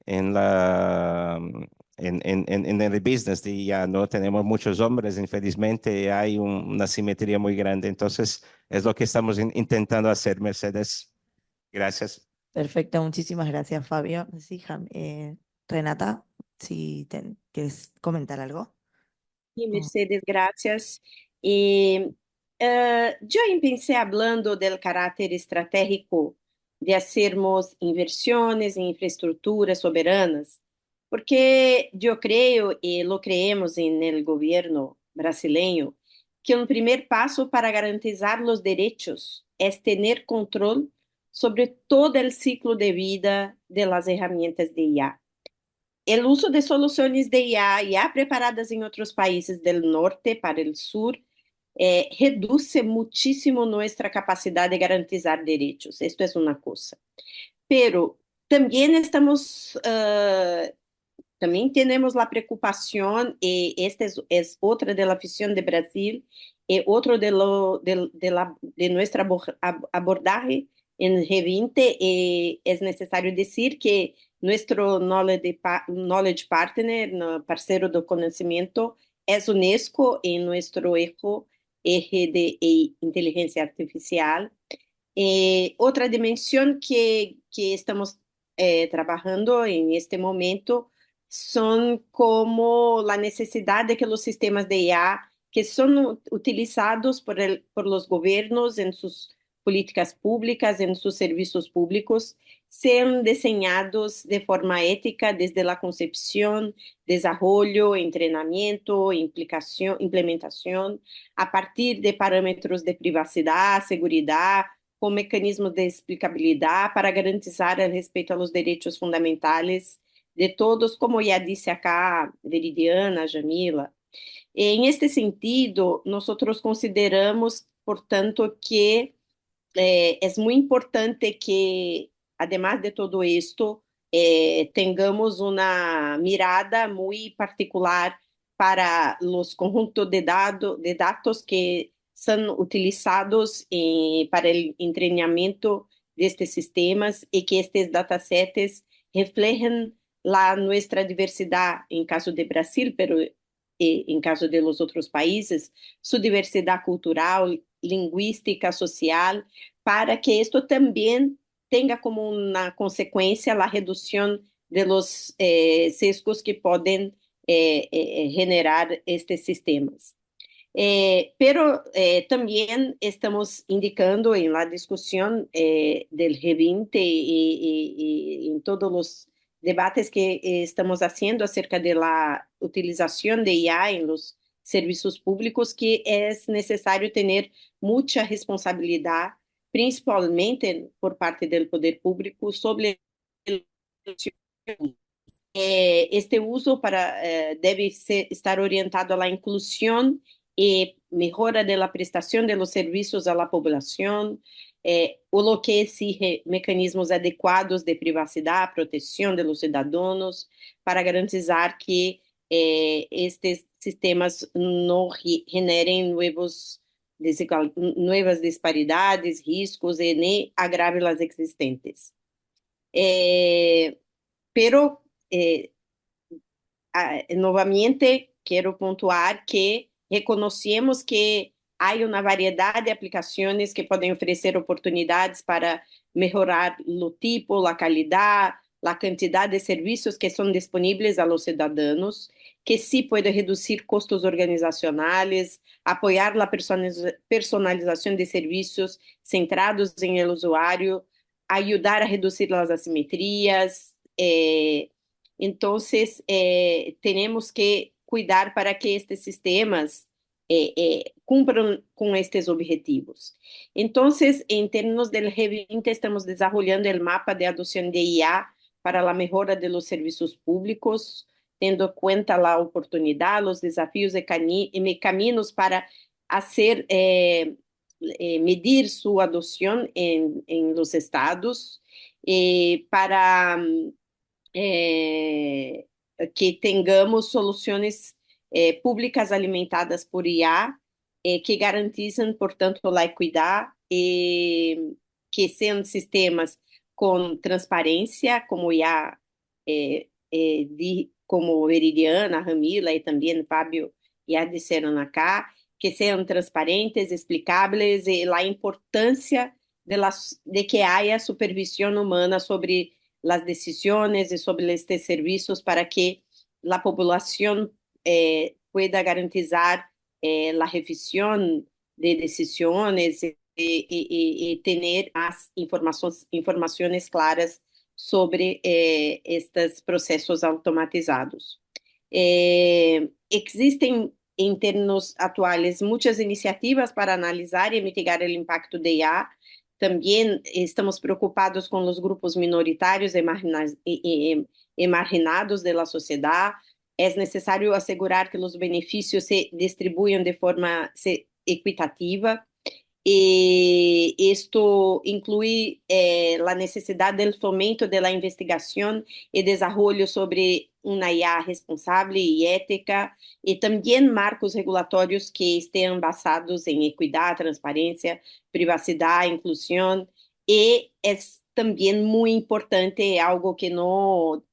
[SPEAKER 3] en en el business de ya no tenemos muchos hombres, infelizmente hay una simetría muy grande. Entonces, es lo que estamos intentando hacer, Mercedes. Gracias.
[SPEAKER 1] Perfecto, muchísimas gracias, Fabio. Sí, Renata, si quieres comentar algo.
[SPEAKER 4] Y Mercedes, gracias. Yo empecé hablando del carácter estratégico de hacermos inversiones en infraestructuras soberanas, porque yo creo, y lo creemos en el gobierno brasileño, que un primer paso para garantizar los derechos es tener control sobre todo el ciclo de vida de las herramientas de IA. El uso de soluciones de IA ya preparadas en otros países del norte para el sur reduce muchísimo nuestra capacidad de garantizar derechos. Esto es una cosa. Pero también también tenemos la preocupación, y esta es otra de la visión de Brasil, y otro de nuestra abordaje en G20, es necesario decir que nuestro knowledge partner, no, parceiro do conhecimento, es UNESCO en nuestro eje de inteligencia artificial. Otra dimensión que estamos trabajando en este momento son como la necesidad de que los sistemas de IA que son utilizados por los gobiernos en sus políticas públicas en sus servicios públicos sean diseñados de forma ética desde la concepción, desarrollo, entrenamiento, implementación, a partir de parámetros de privacidad, seguridad, con mecanismos de explicabilidad para garantizar el respeto a los derechos fundamentales de todos, como ya dice acá Veridiana, Jamila. En este sentido, nosotros consideramos, portanto, que es muy importante que, además de todo esto, tengamos una mirada muy particular para los conjuntos de datos que son utilizados para el entrenamiento de estos sistemas y que estos datasets reflejen nuestra diversidad, en caso de Brasil, pero en caso de los otros países, su diversidad cultural, lingüística, social, para que esto también tenga como una consecuencia la reducción de los sesgos que pueden generar estos sistemas. Pero también estamos indicando en la discusión del G20 y en todos los debates que estamos haciendo acerca de la utilización de IA en los servicios públicos que es necesario tener mucha responsabilidad, principalmente por parte del poder público, sobre el este uso debe estar orientado a la inclusión y mejora de la prestación de los servicios a la población, o lo que exige mecanismos adecuados de privacidad, protección de los ciudadanos, para garantizar que estos sistemas no generen nuevas disparidades, riscos y ni agraven las existentes. Pero novamente quiero puntuar que reconocemos que hay una variedad de aplicaciones que pueden ofrecer oportunidades para mejorar lo tipo, la calidad, la cantidad de servicios que son disponibles a los ciudadanos, que sí puede reducir costos organizacionales, apoyar la personalización de servicios centrados en el usuario, ayudar a reducir las asimetrías. Entonces, tenemos que cuidar para que estos sistemas cumplan con estos objetivos. Entonces, en términos del G20, estamos desarrollando el mapa de adopción de IA para la mejora de los servicios públicos, teniendo en cuenta la oportunidad, los desafíos y caminos para hacer, medir su adopción en los estados, para que tengamos soluções públicas alimentadas por IA, que garantizem, portanto, a equidade e que sejam sistemas com transparência, como IA, como Veridiana, Ramila e também Fábio já disseram acá, que sejam transparentes, explicáveis e a importância de que haja supervisão humana sobre las decisiones y sobre estos servicios para que la población pueda garantizar la revisión de decisiones y tener más informaciones claras sobre estos procesos automatizados. Existen en términos actuales muchas iniciativas para analizar y mitigar el impacto de IA. También estamos preocupados con los grupos minoritarios y marginados de la sociedad. Es necesario asegurar que los beneficios se distribuyan de forma equitativa. Y esto incluye la necesidad del fomento de la investigación y desarrollo sobre una IA responsable y ética, y también marcos regulatorios que estén basados en equidad, transparencia, privacidad, inclusión. Y es también muy importante, algo que no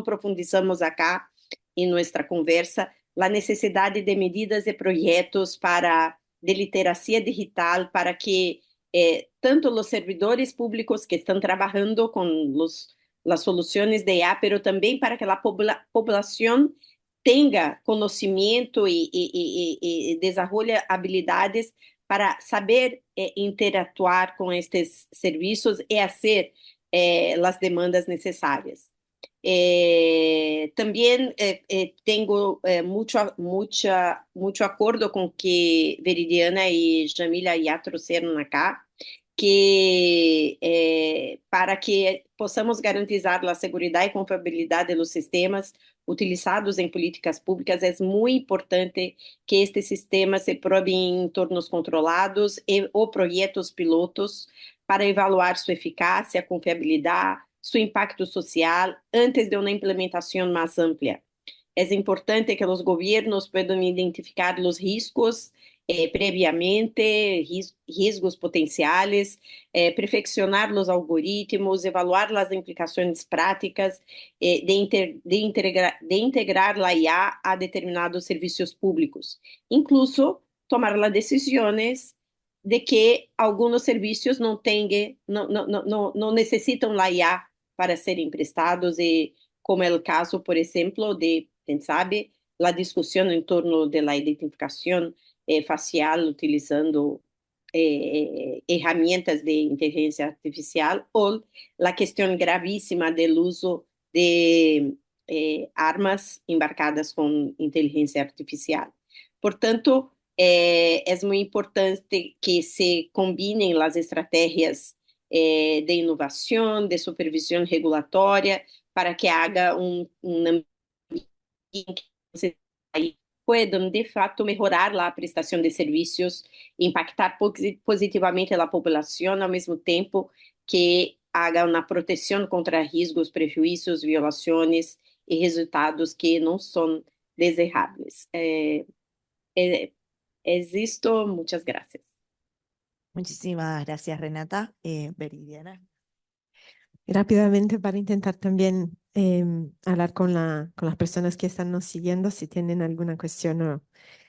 [SPEAKER 4] profundizamos acá en nuestra conversa, la necesidad de medidas y proyectos de literacia digital para que tanto los servidores públicos que están trabajando con las soluciones de IA, pero también para que la población tenga conocimiento y desarrolle habilidades para saber interactuar com estes serviços e fazer as demandas necessárias. También tengo mucho acuerdo con que Veridiana y Jamila ya trouxeram acá, que para que possamos garantizar a segurança e confiabilidade dos sistemas utilizados em políticas públicas, é muito importante que este sistema se prove em entornos controlados ou projetos pilotos para evaluar sua eficácia, confiabilidade, su impacto social antes de una implementación más amplia. Es importante que los gobiernos puedan identificar los riesgos previamente, riesgos potenciales, perfeccionar los algoritmos, evaluar las implicaciones prácticas de integrar la IA a determinados servicios públicos, incluso tomar las decisiones de que algunos servicios no necesitan la IA para serem prestados, e como é o caso, por exemplo, de, quem sabe, a discussão em torno da identificação facial utilizando ferramentas de inteligência artificial, ou a questão gravíssima do uso de armas embarcadas com inteligência artificial. Portanto, é muito importante que se combinem as estratégias de inovação, de supervisão regulatória, para que haga ambiente que puedan, de fato, melhorar a prestação de serviços, impactar positivamente a população, ao mesmo tempo que haga uma proteção contra riscos, prejuízos, violações e resultados que não são desejáveis. Existo, muchas gracias.
[SPEAKER 1] Muchísimas gracias, Renata. Veridiana.
[SPEAKER 5] Rápidamente para intentar también hablar con las personas que están nos siguiendo, si tienen alguna cuestión o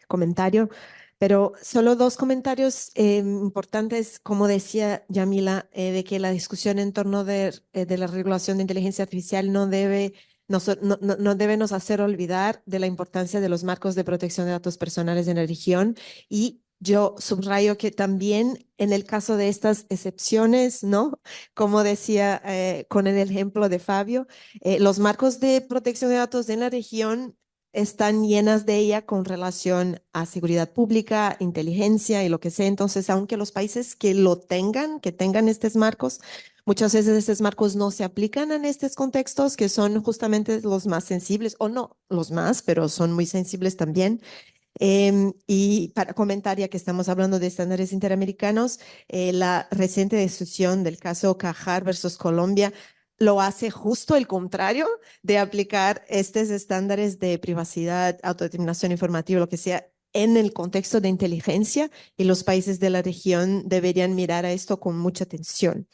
[SPEAKER 5] comentario. Pero solo dos comentarios importantes, como decía Yamila, de que la discusión en torno de la regulación de inteligencia artificial no debe nos hacer olvidar de la importancia de los marcos de protección de datos personales en la región. Y yo subrayo que también en el caso de estas excepciones, ¿no? Como decía con el ejemplo de Fabio, los marcos de protección de datos en la región están llenas de ella con relación a seguridad pública, inteligencia y lo que sea. Entonces, aunque los países que tengan estos marcos, muchas veces estos marcos no se aplican en estos contextos que son justamente los más sensibles, o no los más, pero son muy sensibles también. Y para comentar, ya que estamos hablando de estándares interamericanos, la reciente decisión del caso Cajar versus Colombia lo hace justo el contrario de aplicar estos estándares de privacidad, autodeterminación informativa, lo que sea, en el contexto de inteligencia, y los países de la región deberían mirar a esto con mucha atención.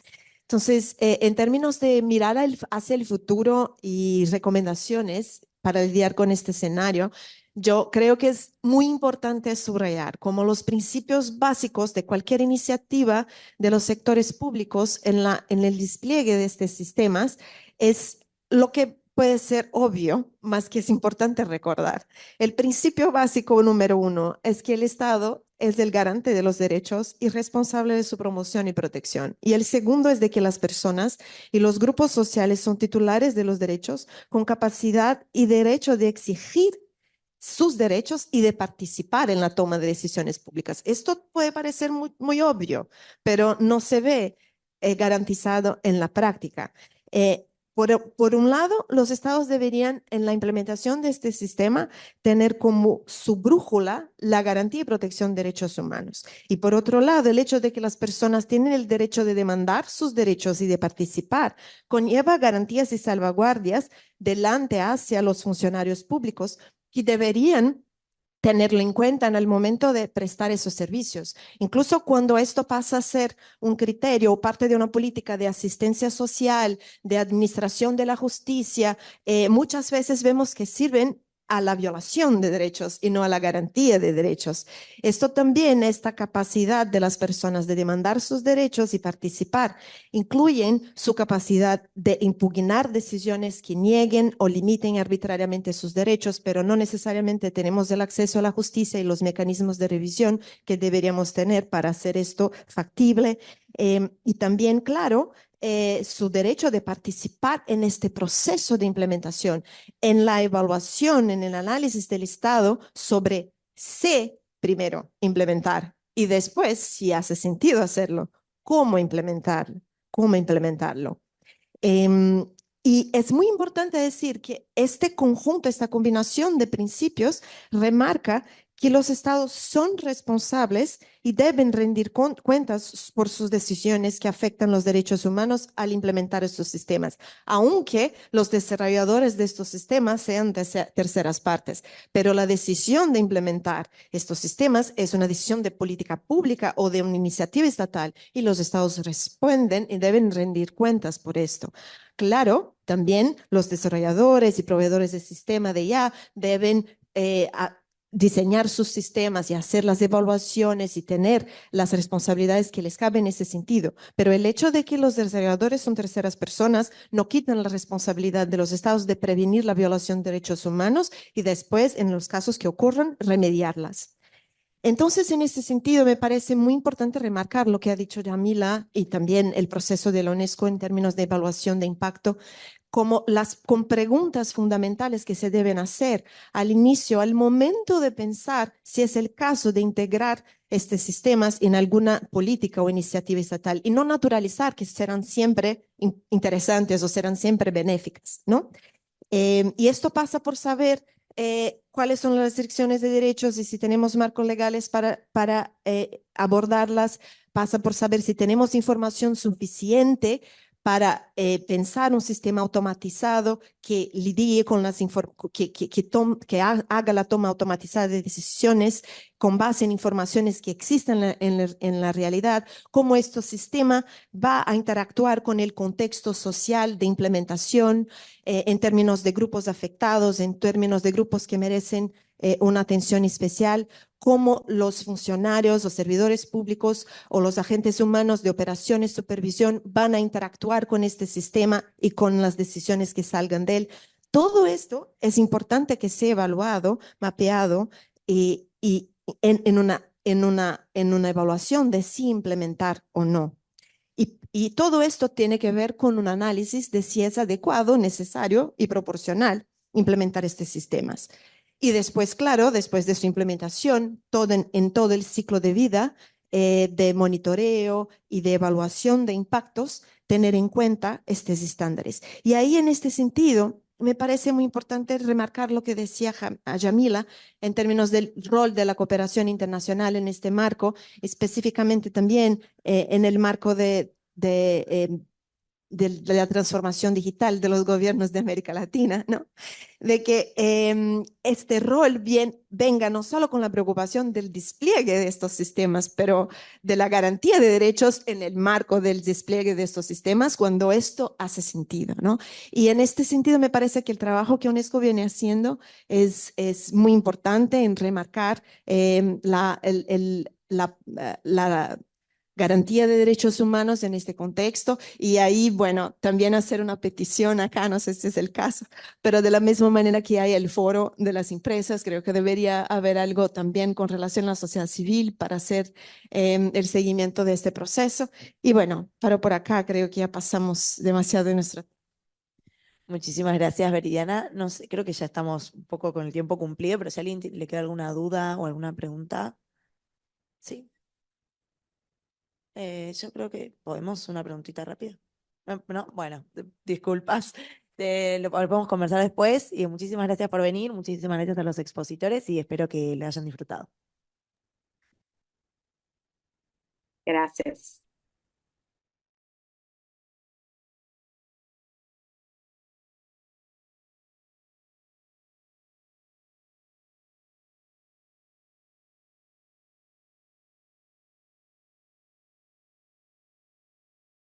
[SPEAKER 5] Entonces, en términos de mirar hacia el futuro y recomendaciones para lidiar con este escenario, yo creo que es muy importante subrayar como los principios básicos de cualquier iniciativa de los sectores públicos en el despliegue de estos sistemas es lo que puede ser obvio, más que es importante recordar. El principio básico número 1 es que el Estado es el garante de los derechos y responsable de su promoción y protección. Y el segundo es de que las personas y los grupos sociales son titulares de los derechos con capacidad y derecho de exigir sus derechos y de participar en la toma de decisiones públicas. Esto puede parecer muy obvio, pero no se ve garantizado en la práctica. Por un lado, los estados deberían, en la implementación de este sistema, tener como su brújula la garantía y protección de derechos humanos. Y por otro lado, el hecho de que las personas tienen el derecho de demandar sus derechos y de participar conlleva garantías y salvaguardias delante hacia los funcionarios públicos que deberían tenerlo en cuenta en el momento de prestar esos servicios. Incluso cuando esto pasa a ser un criterio o parte de una política de asistencia social, de administración de la justicia, muchas veces vemos que sirven a la violación de derechos y no a la garantía de derechos. Esto también, esta capacidad de las personas de demandar sus derechos y participar, incluyen su capacidad de impugnar decisiones que nieguen o limiten arbitrariamente sus derechos, pero no necesariamente tenemos el acceso a la justicia y los mecanismos de revisión que deberíamos tener para hacer esto factible. Y también, claro, su derecho de participar en este proceso de implementación, en la evaluación, en el análisis del Estado sobre si primero implementar y después, si hace sentido hacerlo, cómo implementarlo, cómo implementarlo. Y es muy importante decir que este conjunto, esta combinación de principios remarca que los estados son responsables y deben rendir cuentas por sus decisiones que afectan los derechos humanos al implementar estos sistemas, aunque los desarrolladores de estos sistemas sean terceras partes. Pero la decisión de implementar estos sistemas es una decisión de política pública o de una iniciativa estatal y los estados responden y deben rendir cuentas por esto. Claro, también los desarrolladores y proveedores del sistema de IA deben diseñar sus sistemas y hacer las evaluaciones y tener las responsabilidades que les caben en ese sentido. Pero el hecho de que los desarrolladores son terceras personas no quitan la responsabilidad de los estados de prevenir la violación de derechos humanos y después, en los casos que ocurran, remediarlas. Entonces, en ese sentido, me parece muy importante remarcar lo que ha dicho Yamila y también el proceso de la UNESCO en términos de evaluación de impacto, con preguntas fundamentales que se deben hacer al inicio, al momento de pensar si es el caso de integrar estos sistemas en alguna política o iniciativa estatal y no naturalizar que serán siempre interesantes o serán siempre benéficas, ¿no? Y esto pasa por saber cuáles son las restricciones de derechos y si tenemos marcos legales para abordarlas, pasa por saber si tenemos información suficiente para pensar un sistema automatizado que lidie con las que haga la toma automatizada de decisiones con base en informaciones que existen en la realidad, cómo este sistema va a interactuar con el contexto social de implementación, en términos de grupos afectados, en términos de grupos que merecen una atención especial, cómo los funcionarios o servidores públicos o los agentes humanos de operaciones, supervisión van a interactuar con este sistema y con las decisiones que salgan de él. Todo esto es importante que sea evaluado, mapeado y en una evaluación de si implementar o no. Y todo esto tiene que ver con un análisis de si es adecuado, necesario y proporcional implementar estos sistemas. Y después, claro, después de su implementación, en todo el ciclo de vida de monitoreo y de evaluación de impactos, tener en cuenta estos estándares. Y ahí, en este sentido, me parece muy importante remarcar lo que decía Yamila en términos del rol de la cooperación internacional en este marco, específicamente también en el marco de la transformación digital de los gobiernos de América Latina, ¿no? De que este rol venga no solo con la preocupación del despliegue de estos sistemas, pero de la garantía de derechos en el marco del despliegue de estos sistemas cuando esto hace sentido, ¿no? Y en este sentido me parece que el trabajo que UNESCO viene haciendo es muy importante en remarcar la garantía de derechos humanos en este contexto y ahí, bueno, también hacer una petición acá, no sé si es el caso, pero de la misma manera que hay el foro de las empresas, creo que debería haber algo también con relación a la sociedad civil para hacer el seguimiento de este proceso. Y bueno, paro por acá, creo que ya pasamos demasiado de nuestra.
[SPEAKER 1] Muchísimas gracias, Veridiana. No sé, creo que ya estamos un poco con el tiempo cumplido, pero si a alguien le queda alguna duda o alguna pregunta, sí. Yo creo que podemos una preguntita rápida. No, bueno, disculpas. Lo podemos conversar después y muchísimas gracias por venir, muchísimas gracias a los expositores y espero que lo hayan disfrutado.
[SPEAKER 4] Gracias.